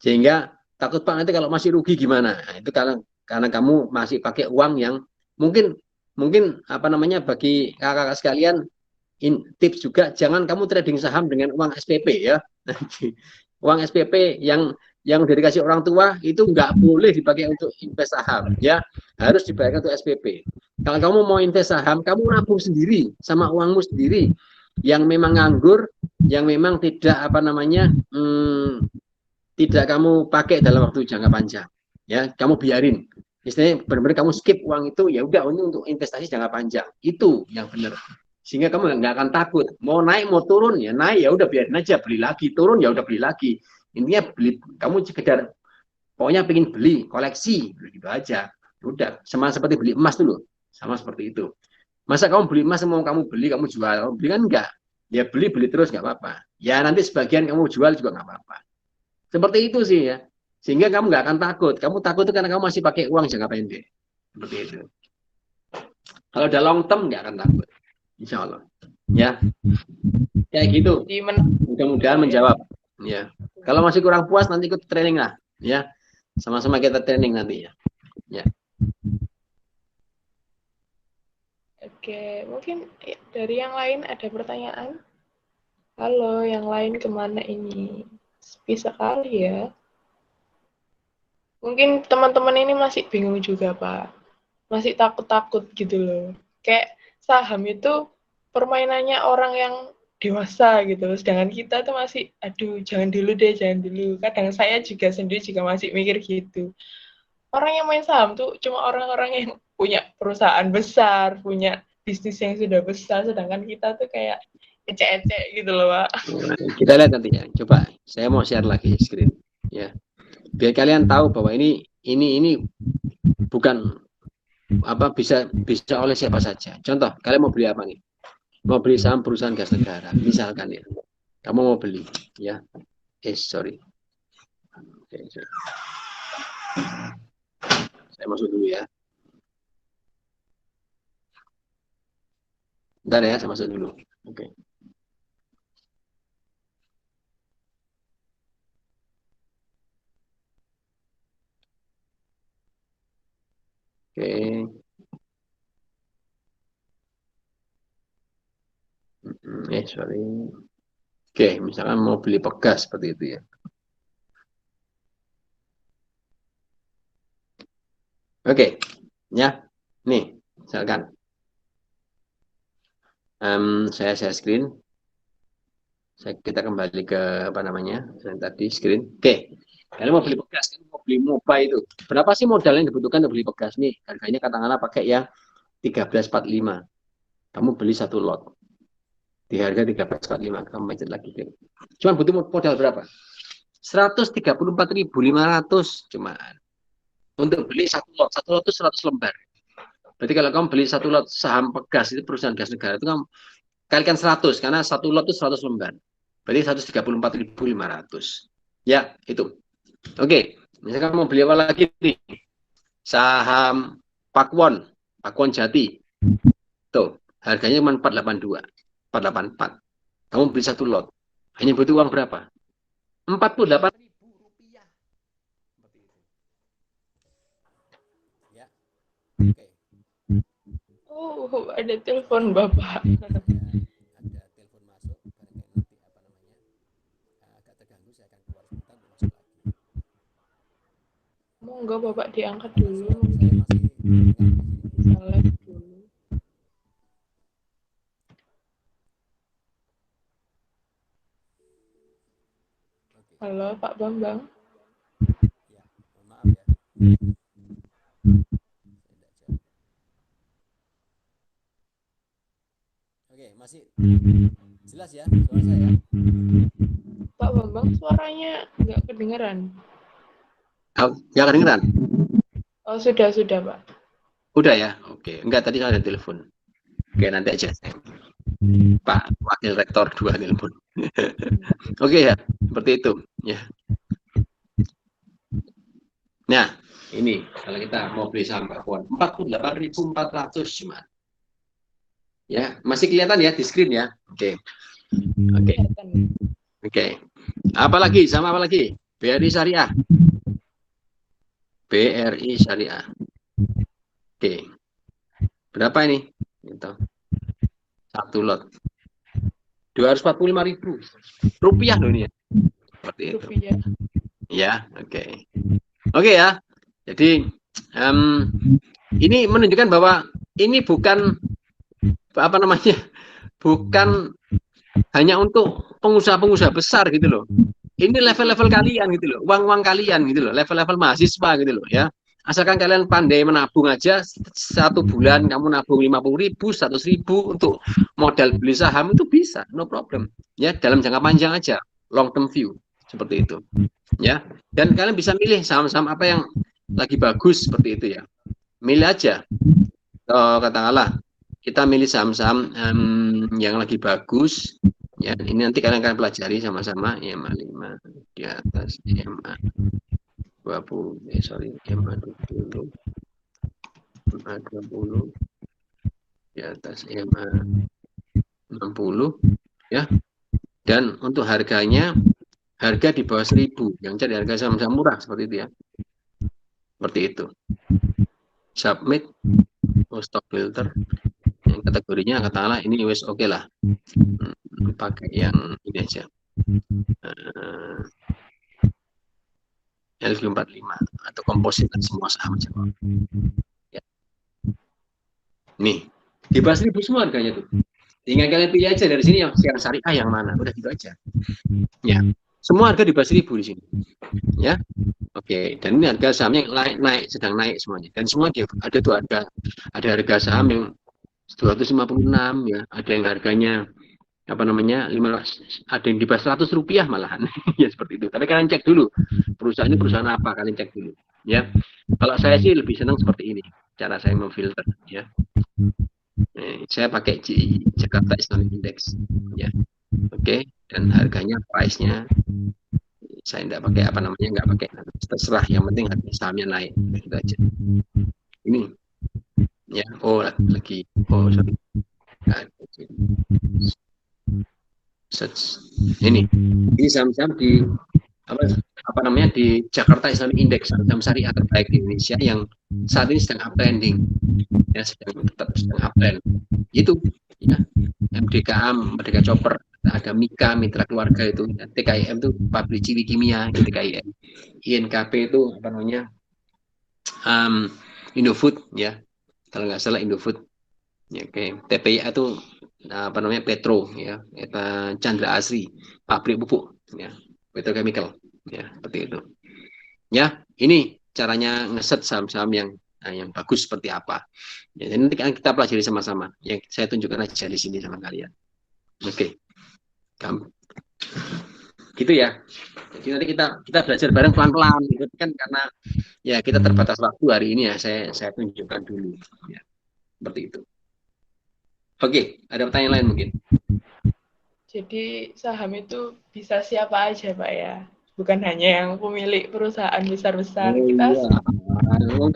Sehingga takut Pak nanti kalau masih rugi gimana? Nah, itu karena kamu masih pakai uang yang mungkin mungkin apa namanya bagi kakak-kakak sekalian tips juga jangan kamu trading saham dengan uang SPP ya. Uang SPP yang dikasih orang tua itu nggak boleh dipakai untuk invest saham ya, harus dibayarkan untuk SPP. Kalau kamu mau invest saham, kamu nabung sendiri sama uangmu sendiri yang memang nganggur, yang memang tidak apa namanya tidak kamu pakai dalam waktu jangka panjang ya, kamu biarin istilahnya benar-benar kamu skip uang itu ya udah untuk investasi jangka panjang itu yang benar, sehingga kamu nggak akan takut mau naik mau turun ya naik ya udah biarin aja, beli lagi, turun ya udah beli lagi, intinya beli kamu sekedar pokoknya pengen beli koleksi gitu aja, udah sama seperti beli emas dulu sama seperti itu. Masa kamu beli emas mau kamu beli kamu jual, kamu beli kan enggak, ya beli terus nggak apa-apa ya, nanti sebagian kamu jual juga nggak apa-apa. Seperti itu sih ya. Sehingga kamu nggak akan takut. Kamu takut itu karena kamu masih pakai uang jangka pendek. Seperti itu. Kalau udah long term nggak akan takut. Insya Allah. Ya. Kayak gitu. Mudah-mudahan menjawab. Ya. Kalau masih kurang puas nanti ikut training lah. Ya. Sama-sama kita training nanti ya. Ya. Oke, mungkin dari yang lain ada pertanyaan? Halo, yang lain kemana ini? Sepi sekali ya. Mungkin teman-teman ini masih bingung juga, Pak. Masih takut-takut gitu loh. Kayak saham itu permainannya orang yang dewasa gitu. Sedangkan kita tuh masih, aduh jangan dulu deh, jangan dulu. Kadang saya juga sendiri juga masih mikir gitu. Orang yang main saham tuh cuma orang-orang yang punya perusahaan besar, punya bisnis yang sudah besar. Sedangkan kita tuh kayak ecek-ecek gitu loh, Pak. Kita lihat nanti ya. Coba saya mau share lagi screen. Ya. Biar kalian tahu bahwa ini bukan apa bisa oleh siapa saja. Contoh, kalian mau beli apa nih? Mau beli saham perusahaan gas negara, misalkan ya. Kamu mau beli, ya. Sorry. Oke, sorry. Saya masuk dulu ya. Bentar ya, saya masuk dulu. Oke. Oke. Sorry. Oke, misalkan mau beli Pegas seperti itu ya. Oke, ya. Nih, misalkan. Saya share screen. Kita kembali ke apa namanya? Tadi screen. Oke. Kalian mau beli Pegas, kan mau beli MOBA itu. Berapa sih modal yang dibutuhkan untuk beli Pegas nih? Harganya katakanlah pakai yang 1345. Kamu beli satu lot. Di harga 1345. Kamu pencet lagi. Cuma butuh modal berapa? 134.500 cuman. Untuk beli satu lot. Satu lot itu 100 lembar. Berarti kalau kamu beli satu lot saham Pegas itu perusahaan gas negara itu kamu kalikan 100 karena satu lot itu 100 lembar. Berarti 134.500. Ya, itu. Oke, misalkan mau beli apa lagi nih? Saham Pakuwon Jati. Tuh, harganya cuma 482, 484. Kamu beli satu lot. Hanya butuh uang berapa? 48.000 rupiah. Ya. Oke. Oh, ada telepon Bapak. Ada telepon masuk, barangkali nanti apa namanya agak terganggu, saya akan keluar sebentar untuk masuk lagi. Monggo Bapak diangkat dulu. Salah dulu. Halo Pak Bambang. Ya, mohon maaf ya. Oke, masih jelas ya suara saya? Pak Bambang suaranya nggak kedengeran. Nggak kedengeran? Oh, sudah Pak. Udah ya? Oke. Enggak, tadi ada telepon. Oke, nanti aja. Pak Wakil Rektor 2 telepon. Oke ya, seperti itu. Ya. Nah, ini kalau kita mau beli saham Mbak Puan, 48.400 cuma. Ya, masih kelihatan ya di screen ya. Oke. Oke. Oke. Apa lagi? Sama apa lagi? BRI Syariah. BRI Syariah. Oke. Berapa ini? Gitu. Satu lot. 245.000 rupiah loh ini ya. Seperti itu. Rupiah. Ya, oke. Oke ya. Jadi ini menunjukkan bahwa ini bukan apa namanya? Bukan hanya untuk pengusaha-pengusaha besar gitu loh. Ini level-level kalian gitu loh, uang-uang kalian gitu loh, level-level mahasiswa gitu loh ya. Asalkan kalian pandai menabung aja, 1 bulan kamu nabung 50.000, 100.000 untuk modal beli saham itu bisa, no problem. Ya, dalam jangka panjang aja, long term view seperti itu. Ya, dan kalian bisa milih saham-saham apa yang lagi bagus seperti itu ya. Milih aja. Katakanlah kita milih saham-saham yang lagi bagus. Ya, ini nanti kalian akan pelajari sama-sama EMA 5 di atas EMA 20, EMA 20, EMA 20 di atas EMA 60 ya. Dan untuk harganya, harga di bawah 1.000, yang cari harga saham-saham murah seperti itu ya. Seperti itu. Submit stock filter, yang kategorinya katakanlah ini wes oke lah. Pakai yang ini aja. LQ45 atau komposit semua saham aja. Ya. Nih, di bawah 1.000 semua harganya tuh. Tinggal kalian pilih aja dari sini yang syariah yang mana, udah gitu aja. Ya, semua harga di bawah 1.000 di sini. Ya, oke. Dan ini harga sahamnya naik, sedang naik semuanya. Dan semua ada tuh ada harga saham yang 256 ya, ada yang harganya apa namanya 15, ada yang di bawah 100 rupiah malahan. Ya seperti itu. Tapi kalian cek dulu perusahaan ini perusahaan apa, kalian cek dulu ya. Kalau saya sih lebih senang seperti ini cara saya memfilter ya. Saya pakai Jakarta Islamic Index ya. Oke, dan harganya price-nya saya tidak pakai apa namanya, nggak pakai, terserah, yang penting harga sahamnya naik gitu aja. Ini ya, lagi sorry. Ini saham-saham di apa namanya di Jakarta Islamic Index, saham syariah terbaik di Indonesia yang saat ini sedang uptrending ya, tetap sedang uptrend itu ya. MDKA, Merdeka Chopper, ada Mika Mitra Keluarga itu ya. TKIM itu pabrik Ciwi Kimia gitu, TKIM. INKP itu apa namanya Indofood ya, kalau nggak salah Indofood ya. Oke. TPIA itu apa namanya Petro ya, Chandra Asri, pabrik pupuk ya, petrochemical ya, seperti itu ya. Ini caranya ngeset saham-saham yang bagus seperti apa ya. Nanti kita pelajari sama-sama, yang saya tunjukkan aja di sini sama kalian. Oke. Gitu ya. Jadi nanti kita belajar bareng pelan-pelan gitu kan, karena ya kita terbatas waktu hari ini ya, saya tunjukkan dulu ya. Seperti itu. Oke, ada pertanyaan lain mungkin? Jadi saham itu bisa siapa aja Pak ya? Bukan hanya yang pemilik perusahaan besar-besar. Kita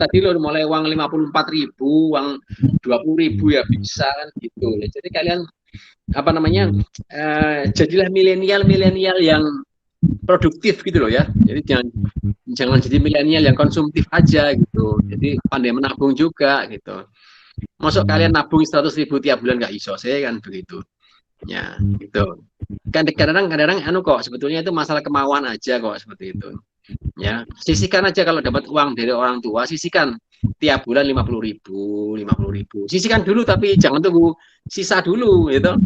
tadi lo mulai uang 54.000, uang 20.000 ya bisa kan gitu. Jadi kalian apa namanya jadilah milenial yang produktif gitu loh ya. Jadi jangan jadi milenial yang konsumtif aja gitu. Jadi pandai menabung juga gitu. Masuk kalian nabung 100.000 tiap bulan nggak iso, saya kan begitu. Ya, gitu. Kan kadang-kadang kok sebetulnya itu masalah kemauan aja kok, seperti itu. Ya, sisihkan aja kalau dapat uang dari orang tua, sisihkan tiap bulan 50.000. Sisihkan dulu, tapi jangan tunggu sisa dulu gitu.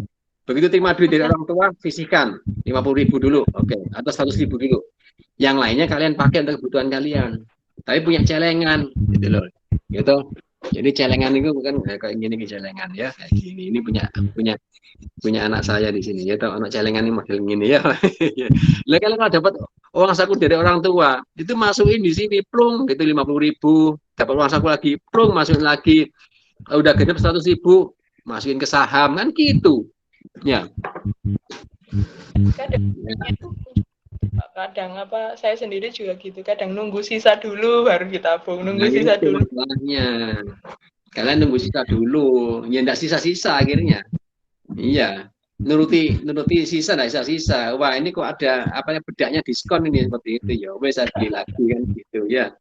Begitu terima duit dari orang tua, sisihkan 50.000 dulu, oke, atau 100.000 dulu. Yang lainnya kalian pakai untuk kebutuhan kalian. Tapi punya celengan gitu loh. Gitu. Jadi celengan itu bukan kayak gini celengan ya, kayak gini. Ini punya anak saya di sini ya, tahu anak celengan ini model gini ya. Lah kalau dapat uang saku dari orang tua, itu masukin di sini, plung, itu 50.000, dapat uang saku lagi, plung, masukin lagi, udah genep 100.000, masukin ke saham, kan gitu. Ya. Kadang saya sendiri juga gitu, kadang nunggu sisa dulu baru kita tabung, nunggu sisa dulu. Masalahnya. Kalian nunggu sisa dulu, ya enggak sisa-sisa akhirnya. Iya, nuruti sisa enggak sisa-sisa. Wah, ini kok ada bedaknya diskon ini seperti itu ya. Wes saya beli lagi kan gitu ya.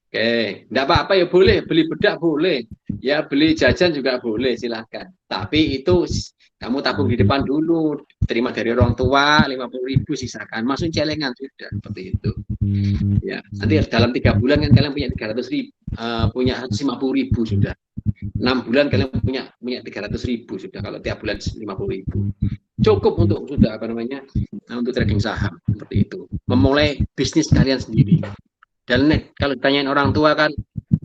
Oke, enggak apa-apa ya, boleh beli bedak boleh. Ya beli jajan juga boleh, silahkan. Tapi itu kamu tabung di depan dulu, terima dari orang tua 50.000 sisakan, masuk celengan sudah seperti itu. Ya, nanti dalam 3 bulan kan kalian punya 300.000, punya 150.000 sudah. 6 bulan kalian punya 300.000 sudah kalau tiap bulan 50.000. Cukup untuk sudah untuk trading saham seperti itu. Memulai bisnis kalian sendiri. Dan kalau ditanyain orang tua kan,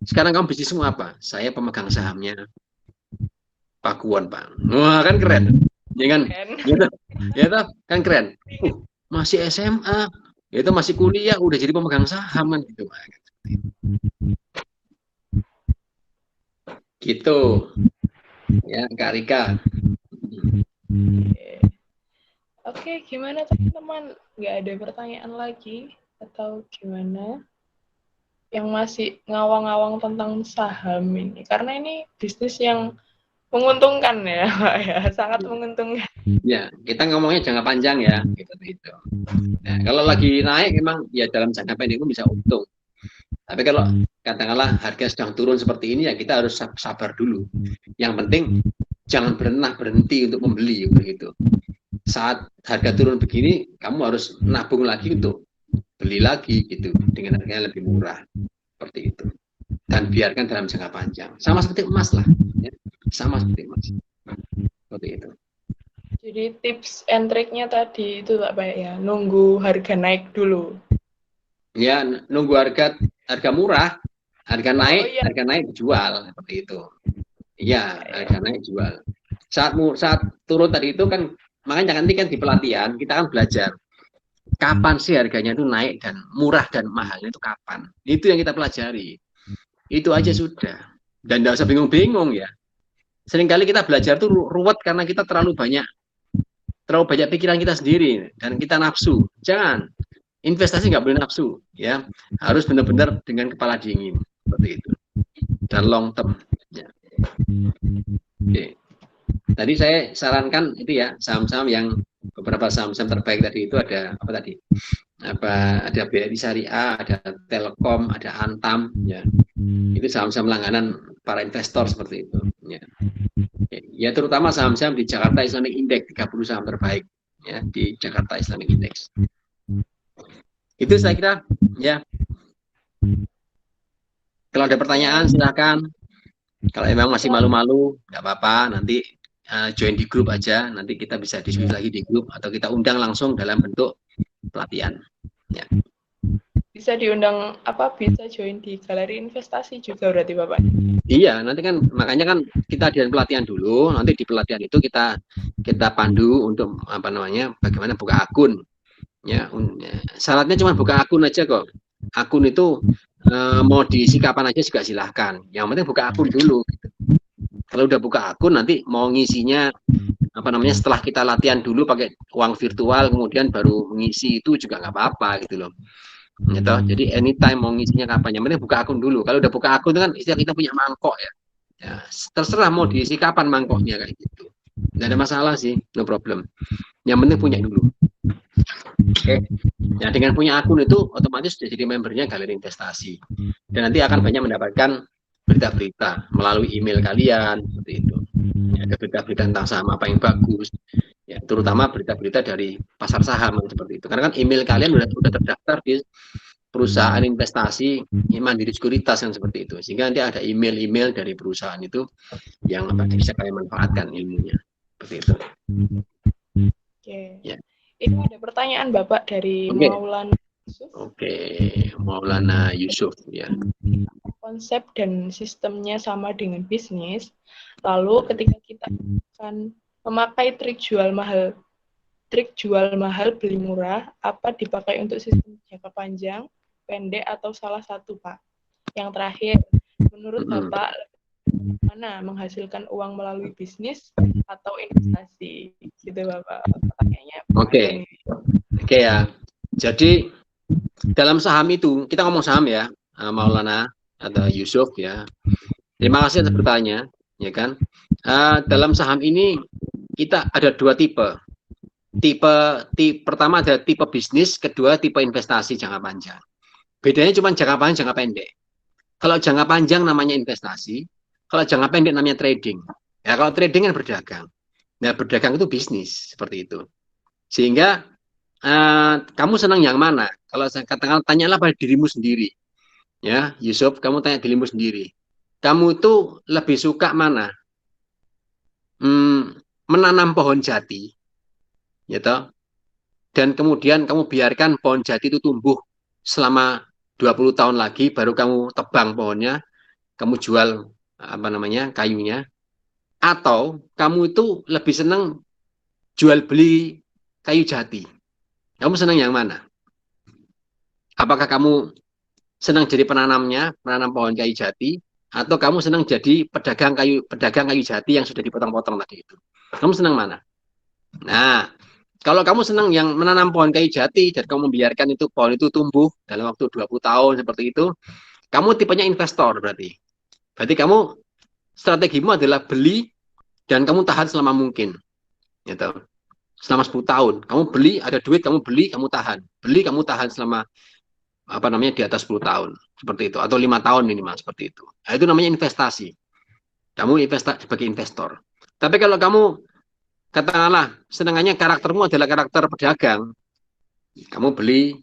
sekarang kamu bisnismu apa? Saya pemegang sahamnya Pakuan, Pak. Wah, kan keren. Ya kan? Ya toh, kan keren. Masih SMA, itu masih kuliah udah jadi pemegang saham kan gitu. Gitu. Ya, Kak Rika. Oke, gimana teman-teman? Nggak ada pertanyaan lagi atau gimana? Yang masih ngawang-ngawang tentang saham ini, karena ini bisnis yang menguntungkan ya, Pak ya, sangat menguntungkan. Ya, kita ngomongnya jangka panjang ya, gitu. Nah, kalau lagi naik memang ya dalam jangka pendek itu bisa untung. Tapi kalau katakanlah harga sedang turun seperti ini ya kita harus sabar dulu. Yang penting jangan pernah berhenti untuk membeli begitu. Saat harga turun begini, kamu harus nabung lagi untuk beli lagi gitu dengan harga yang lebih murah seperti itu. Dan biarkan dalam jangka panjang. Sama seperti emas lah, ya. Sama seperti emas. Seperti itu. Jadi tips and triknya tadi itu Pak ya, nunggu harga naik dulu. Ya, nunggu harga murah, harga naik jual seperti itu. Iya, harga naik jual. Saat turun tadi itu kan, makanya nanti kan di pelatihan kita kan belajar kapan sih harganya itu naik dan murah dan mahalnya itu kapan. Itu yang kita pelajari. Itu aja sudah. Dan tidak usah bingung-bingung ya. Seringkali kita belajar tuh ruwet karena kita terlalu banyak pikiran kita sendiri dan kita nafsu. Jangan. Investasi nggak boleh nafsu, ya. Harus benar-benar dengan kepala dingin seperti itu. Dan long term. Ya. Oke. Tadi saya sarankan itu ya, saham-saham yang beberapa saham-saham terbaik tadi itu ada apa tadi? Ada BRI Syariah, ada Telkom, ada Antam, ya. Itu saham-saham langganan para investor seperti itu. Ya, ya terutama saham-saham di Jakarta Islamic Index, 30 saham terbaik ya di Jakarta Islamic Index. Itu saya kira ya. Kalau ada pertanyaan silakan. Kalau memang masih malu-malu, nggak apa-apa. Nanti join di grup aja. Nanti kita bisa diskusi lagi di grup atau kita undang langsung dalam bentuk pelatihan. Ya. Bisa diundang bisa join di galeri investasi juga berarti Bapak? Iya, nanti kan makanya kan kita ada pelatihan dulu. Nanti di pelatihan itu kita pandu untuk bagaimana buka akun. Ya, syaratnya cuma buka akun aja kok. Akun itu mau diisi kapan aja juga silahkan. Yang penting buka akun dulu. Gitu. Kalau udah buka akun nanti mau ngisinya setelah kita latihan dulu pakai uang virtual kemudian baru mengisi itu juga nggak apa-apa gitu loh. Gitu. Jadi anytime mau ngisinya kapan. Yang penting buka akun dulu. Kalau udah buka akun itu kan istilah kita punya mangkok ya. Ya, terserah mau diisi kapan mangkoknya kayak gitu. Nggak ada masalah sih, no problem. Yang penting punya dulu. Oke. Ya, dengan punya akun itu otomatis sudah jadi membernya galeri investasi. Dan nanti akan banyak mendapatkan berita-berita melalui email kalian seperti itu. Ya, ada berita-berita tentang saham apa yang bagus. Ya, terutama berita-berita dari pasar saham seperti itu. Karena kan email kalian sudah terdaftar di perusahaan investasi Mandiri Sekuritas yang seperti itu. Sehingga nanti ada email-email dari perusahaan itu yang bisa kalian manfaatkan ilmunya. Seperti itu. Oke. Ya. Ini ada pertanyaan Bapak dari Maulana Yusuf. Maulana Yusuf ya. Konsep dan sistemnya sama dengan bisnis. Lalu ketika kita akan memakai trik jual mahal trik jual mahal beli murah, apa dipakai untuk sistem jangka panjang, pendek, atau salah satu, Pak? Yang terakhir, menurut Bapak, mana menghasilkan uang melalui bisnis atau investasi? Gitu, Bapak. Pertanyaannya. Oke ya. Jadi dalam saham itu, kita ngomong saham ya, Maulana atau Yusuf ya. Terima kasih atas bertanya, ya kan? Dalam saham ini kita ada dua tipe. Tipe pertama ada tipe bisnis, kedua tipe investasi jangka panjang. Bedanya cuma jangka panjang, jangka pendek. Kalau jangka panjang namanya investasi, kalau jangka pendek namanya trading. Ya, kalau trading kan berdagang. Nah, berdagang itu bisnis seperti itu. Sehingga kamu senang yang mana? Kalau saya katakan, tanyalah pada dirimu sendiri. Ya, Yusuf, kamu tanya dirimu sendiri. Kamu itu lebih suka mana? Menanam pohon jati, gitu. Dan kemudian kamu biarkan pohon jati itu tumbuh selama 20 tahun lagi, baru kamu tebang pohonnya, kamu jual kayunya. Atau kamu itu lebih senang jual beli kayu jati. Kamu senang yang mana? Apakah kamu senang jadi penanamnya, penanam pohon kayu jati, atau kamu senang jadi pedagang kayu jati yang sudah dipotong-potong tadi itu? Kamu senang mana? Nah, kalau kamu senang yang menanam pohon kayu jati dan kamu membiarkan itu pohon itu tumbuh dalam waktu 20 tahun seperti itu, kamu tipenya investor berarti. Berarti kamu strategimu adalah beli dan kamu tahan selama mungkin. Gitu. Selama 10 tahun. Kamu beli, ada duit, kamu beli, kamu tahan. Beli, kamu tahan selama di atas 10 tahun. Seperti itu. Atau 5 tahun minimal seperti itu. Nah, itu namanya investasi. Kamu investasi sebagai investor. Tapi kalau kamu katakanlah senangannya karaktermu adalah karakter pedagang, kamu beli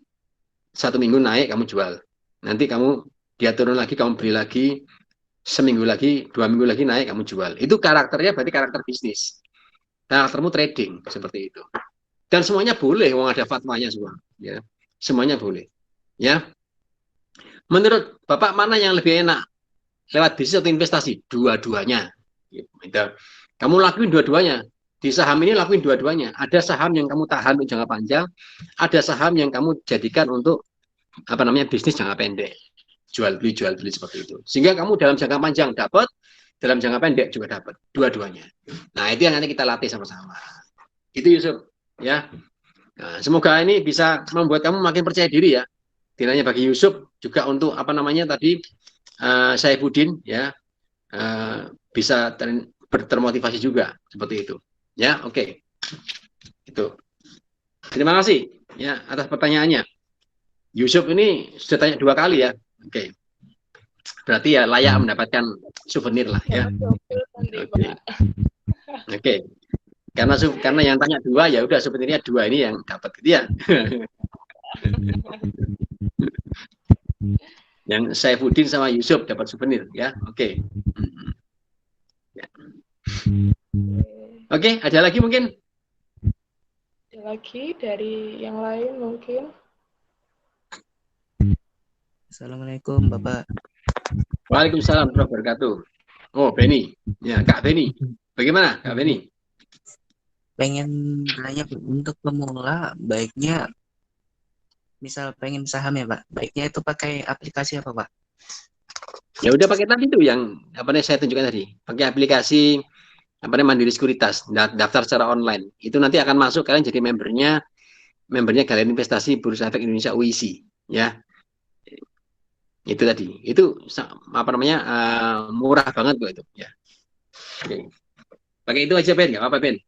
1 minggu naik, kamu jual. Nanti kamu dia turun lagi, kamu beli lagi, seminggu lagi, 2 minggu lagi naik, kamu jual. Itu karakternya berarti karakter bisnis. Karaktermu trading seperti itu. Dan semuanya boleh, wong ada fatwanya semua. Ya, semuanya boleh. Ya, menurut Bapak mana yang lebih enak? Lewat bisnis atau investasi? Dua-duanya. Gitu. Kamu lakuin dua-duanya. Di saham ini lakuin dua-duanya. Ada saham yang kamu tahan untuk jangka panjang, ada saham yang kamu jadikan untuk bisnis jangka pendek. Jual beli seperti itu. Sehingga kamu dalam jangka panjang dapat, dalam jangka pendek juga dapat. Dua-duanya. Nah, itu yang nanti kita latih sama-sama. Itu Yusuf, ya. Nah, semoga ini bisa membuat kamu makin percaya diri ya. Tidak hanya bagi Yusuf, juga untuk tadi Saifuddin ya, bisa termotivasi juga seperti itu. Ya, oke. Itu. Terima kasih ya atas pertanyaannya. Yusuf ini sudah tanya 2 kali ya. Oke. Berarti ya layak mendapatkan souvenir lah ya. Oke. Karena yang tanya 2 ya udah souvenirnya 2 ini yang dapat gitu ya. Yang Saifuddin sama Yusuf dapat souvenir ya. Oke. Ya. Oke, ada lagi mungkin? Ada lagi dari yang lain mungkin? Assalamualaikum Bapak. Waalaikumsalam warahmatullahi wabarakatuh. Oh, Beni. Ya, Kak Beni. Bagaimana Kak Beni? Pengen tanya untuk pemula, baiknya misal pengen saham ya Pak, baiknya itu pakai aplikasi apa Pak? Ya udah pakai tadi itu yang saya tunjukkan tadi. Pakai aplikasi Mandiri Sekuritas, daftar secara online. Itu nanti akan masuk, kalian jadi membernya Galian Investasi Bursa Efek Indonesia UIC ya. Itu tadi. Itu murah banget kok itu ya. Oke. Pakai itu aja Ben, enggak apa-apa Ben.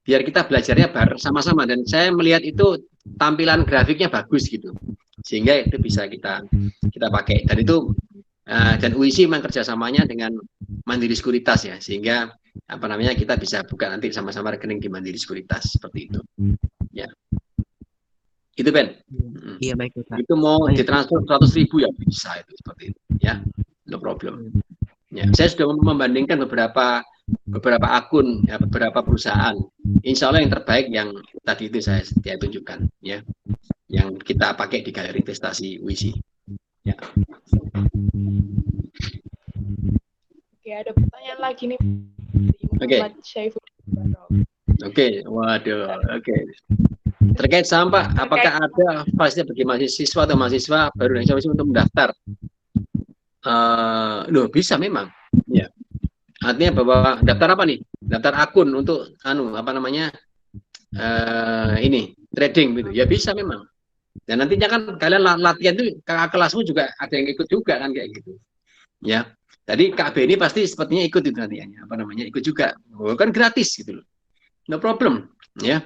Biar kita belajarnya sama-sama, dan saya melihat itu tampilan grafiknya bagus gitu. Sehingga itu bisa kita pakai, dan itu dan UIC memang kerjasamanya dengan Mandiri Sekuritas ya, sehingga kita bisa buka nanti sama-sama rekening di Mandiri Sekuritas seperti itu ya. Itu Ben. Iya baik Pak. Itu mau ditransfer 100.000 ya bisa, itu seperti itu ya, no problem ya. Saya sudah membandingkan beberapa akun ya, beberapa perusahaan. Insya Allah yang terbaik yang tadi itu saya tunjukkan ya, yang kita pakai di Galeri Investasi UIC ya. Oke, ada pertanyaan lagi nih. Oke. Oke, waduh, oke. Terkait sampah, apakah ada fasilitas bagi mahasiswa atau mahasiswa baru Indonesia untuk mendaftar? Loh, bisa memang. Ya. Artinya bahwa daftar apa nih? Daftar akun untuk apa namanya? Ini trading gitu. Ya bisa memang. Dan nantinya kan kalian latihan tuh kakak kelasmu juga ada yang ikut juga kan kayak gitu. Ya. Jadi KB ini pasti sepertinya ikut itu nantinya. Apa namanya? Ikut juga. Oh, kan gratis gitu loh. No problem. Ya.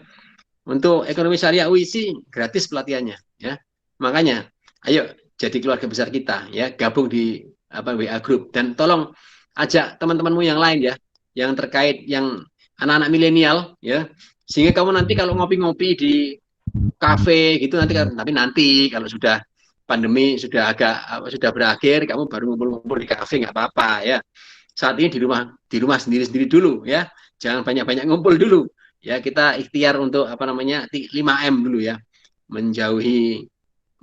Untuk ekonomi syariah UISI gratis pelatihannya. Ya. Makanya, ayo jadi keluarga besar kita. Ya, gabung di WA group dan tolong ajak teman-temanmu yang lain ya, yang terkait yang anak-anak milenial ya, sehingga kamu nanti kalau ngopi-ngopi di kafe gitu nanti kalau sudah pandemi sudah sudah berakhir, kamu baru ngumpul-ngumpul di kafe nggak apa-apa ya. Saat ini di rumah sendiri-sendiri dulu ya, jangan banyak-banyak ngumpul dulu ya. Kita ikhtiar untuk 5M dulu ya, menjauhi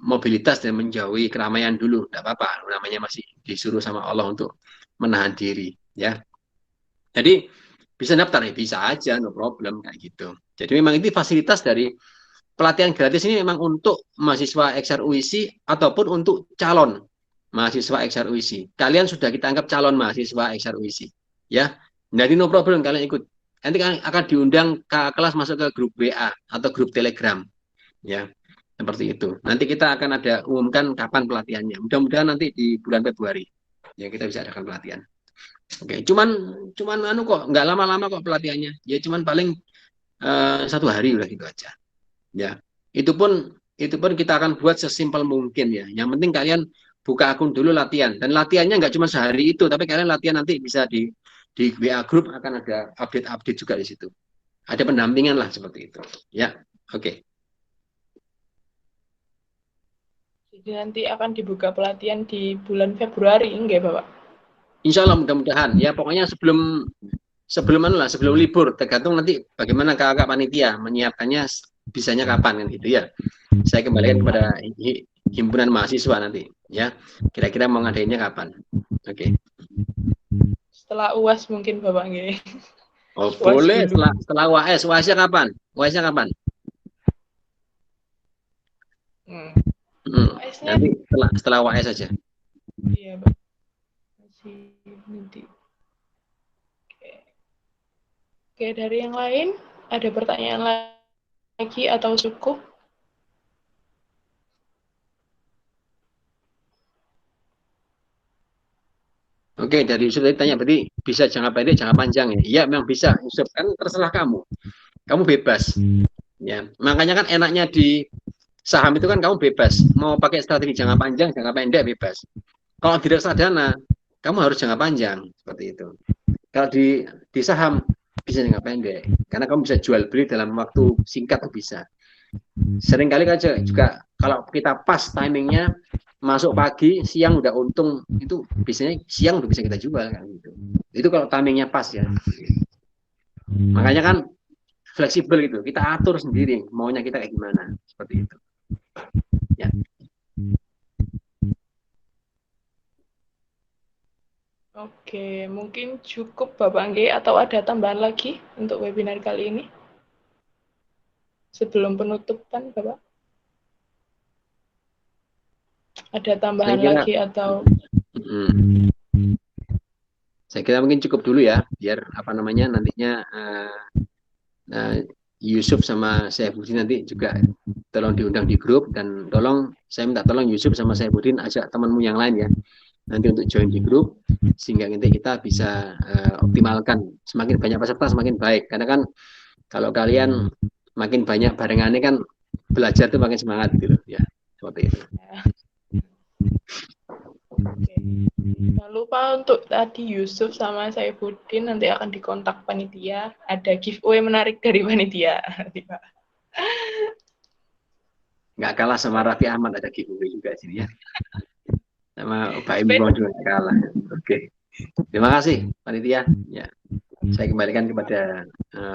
mobilitas dan menjauhi keramaian dulu, tidak apa-apa, namanya masih disuruh sama Allah untuk menahan diri ya. Jadi bisa daftar ya bisa aja, no problem kayak gitu. Jadi memang itu fasilitas dari pelatihan gratis ini memang untuk mahasiswa XRUISI ataupun untuk calon mahasiswa XRUISI. Kalian sudah kita anggap calon mahasiswa XRUISI ya. Jadi no problem kalian ikut. Nanti akan diundang ke kelas masuk ke grup WA atau grup Telegram ya. Seperti itu. Nanti kita akan ada umumkan kapan pelatihannya. Mudah-mudahan nanti di bulan Februari ya kita bisa adakan pelatihan. Oke, cuman kok nggak lama-lama kok pelatihannya. Ya cuman paling 1 hari udah gitu aja. Ya, itu pun kita akan buat sesimpel mungkin ya. Yang penting kalian buka akun dulu latihan dan latihannya nggak cuma sehari itu, tapi kalian latihan nanti bisa di WA group akan ada update juga di situ. Ada pendampingan lah seperti itu. Ya, oke. Jadi nanti akan dibuka pelatihan di bulan Februari, enggak Bapak? Insya Allah mudah-mudahan ya, pokoknya sebelum libur, tergantung nanti bagaimana kakak panitia menyiapkannya, bisanya kapan kan gitu ya. Saya kembalikan kepada himpunan mahasiswa nanti ya, kira-kira mau ngadainnya kapan. Oke. Setelah UAS mungkin Bapak nggih. Oh boleh, setelah UAS. UASnya kapan? Nanti setelah UAS saja. Iya, Pak. Masih nanti. Oke, dari yang lain ada pertanyaan lagi atau cukup? Oke, dari Yusuf tadi tanya berarti bisa jangka pendek, jangka panjang ya? Iya, memang bisa. Yusuf kan terserah kamu. Kamu bebas. Ya, makanya kan enaknya di saham itu kan kamu bebas. Mau pakai strategi jangka panjang, jangka pendek bebas. Kalau di reksadana, kamu harus jangka panjang seperti itu. Kalau di saham bisa jangka pendek, karena kamu bisa jual beli dalam waktu singkat tuh bisa. Seringkali aja juga kalau kita pas timingnya masuk pagi, siang udah untung, itu biasanya siang udah bisa kita jual kan gitu. Itu kalau timingnya pas ya. Makanya kan fleksibel gitu, kita atur sendiri maunya kita kayak gimana, seperti itu. Ya. Oke, mungkin cukup Bapak Angge atau ada tambahan lagi untuk webinar kali ini? Sebelum penutupan Bapak? Ada tambahan lagi atau? Saya kira mungkin cukup dulu ya, biar nantinya Yusuf sama Saifuddin nanti juga tolong diundang di grup, dan saya minta tolong Yusuf sama Saifuddin ajak temanmu yang lain ya nanti untuk join di grup, sehingga nanti kita bisa optimalkan, semakin banyak peserta semakin baik, karena kan kalau kalian makin banyak barengannya kan belajar tuh makin semangat gitu ya, seperti itu. Oke. Jangan lupa untuk tadi Yusuf sama Saifuddin nanti akan dikontak panitia, ada giveaway menarik dari panitia. Nggak kalah sama Raffi Ahmad, ada giveaway juga sini ya. Sama Pak Imron juga kalah. Oke. Terima kasih panitia. Ya. Saya kembalikan kepada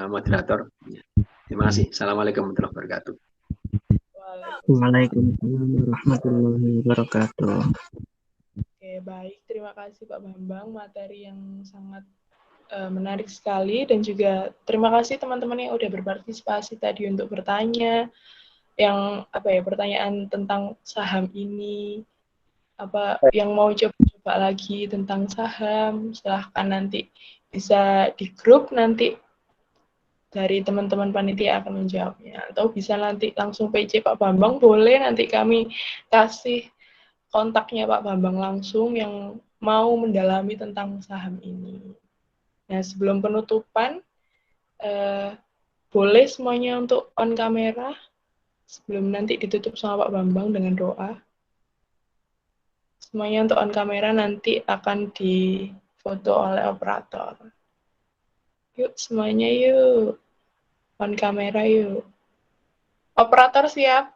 moderator. Ya. Terima kasih. Assalamualaikum warahmatullahi wabarakatuh. Waalaikumsalam warahmatullahi wabarakatuh. Oke, baik. Terima kasih Pak Bambang, materi yang sangat menarik sekali, dan juga terima kasih teman-teman yang udah berpartisipasi tadi untuk bertanya, yang pertanyaan tentang saham ini, yang mau coba-coba lagi tentang saham, silahkan nanti bisa di grup, nanti dari teman-teman panitia akan menjawabnya, atau bisa nanti langsung PC Pak Bambang, boleh, nanti kami kasih kontaknya Pak Bambang langsung yang mau mendalami tentang saham ini. Nah, sebelum penutupan, boleh semuanya untuk on kamera sebelum nanti ditutup sama Pak Bambang dengan doa. Semuanya untuk on kamera, nanti akan difoto oleh operator. Yuk semuanya yuk. On kamera yuk. Operator siap?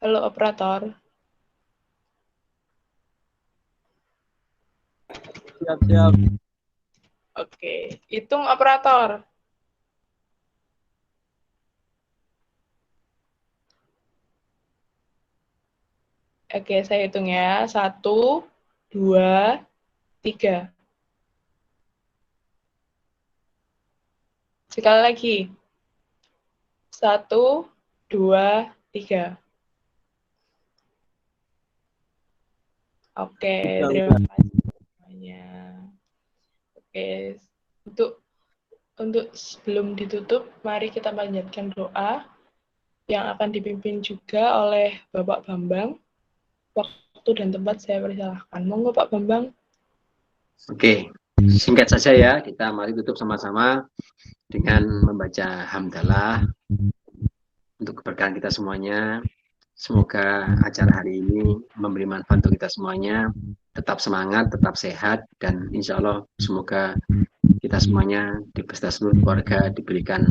Halo operator. Siap-siap. Oke, hitung operator. Oke, saya hitung ya. 1, 2, 3. Sekali lagi. 1, 2, 3. Oke, terima kasih semuanya. Oke, untuk sebelum ditutup, mari kita panjatkan doa yang akan dipimpin juga oleh Bapak Bambang. Waktu dan tempat saya persilahkan. Monggo Pak Bambang. Oke, singkat saja ya, kita mari tutup sama-sama dengan membaca hamdalah untuk keberkahan kita semuanya. Semoga acara hari ini memberi manfaat untuk kita semuanya. Tetap semangat, tetap sehat, dan insya Allah semoga kita semuanya beserta seluruh keluarga diberikan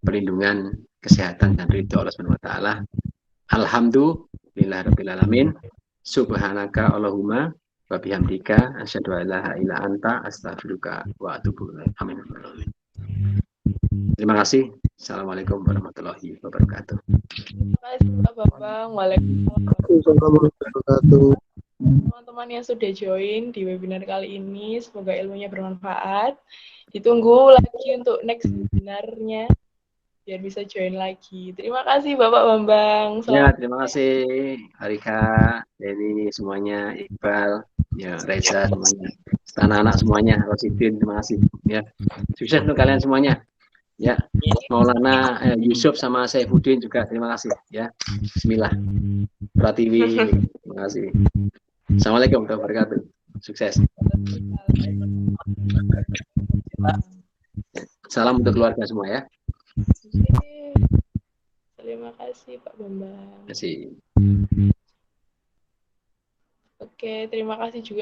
perlindungan, kesehatan, dan ridho Allah Subhanahu wa Ta'ala. Alhamdulillahirrahmanirrahim. Subhanaka Allahumma wa bihamdika asyhadu an la ilaha illa anta astaghfiruka wa atubu ilaik. Amin. Terima kasih. Assalamualaikum warahmatullahi wabarakatuh. Terima kasih Pak Bambang. Waalaikumsalam wabarakatuh. Teman-teman yang sudah join di webinar kali ini, semoga ilmunya bermanfaat. Ditunggu lagi untuk next webinarnya, biar bisa join lagi. Terima kasih Bapak Bambang. Ya, terima kasih Harika, Denny, semuanya, Iqbal, ya Reza, semuanya, anak-anak semuanya, Rosidin, terima kasih. Ya, sukses untuk kalian semuanya. Ya, Maulana Yusuf sama Saifuddin juga terima kasih. Ya, Bismillah. Pratiwi, terima kasih. Assalamualaikum warahmatullahi wabarakatuh. Sukses. Salam untuk keluarga semua ya. Terima kasih Pak Bambang. Terima kasih. Oke, terima kasih juga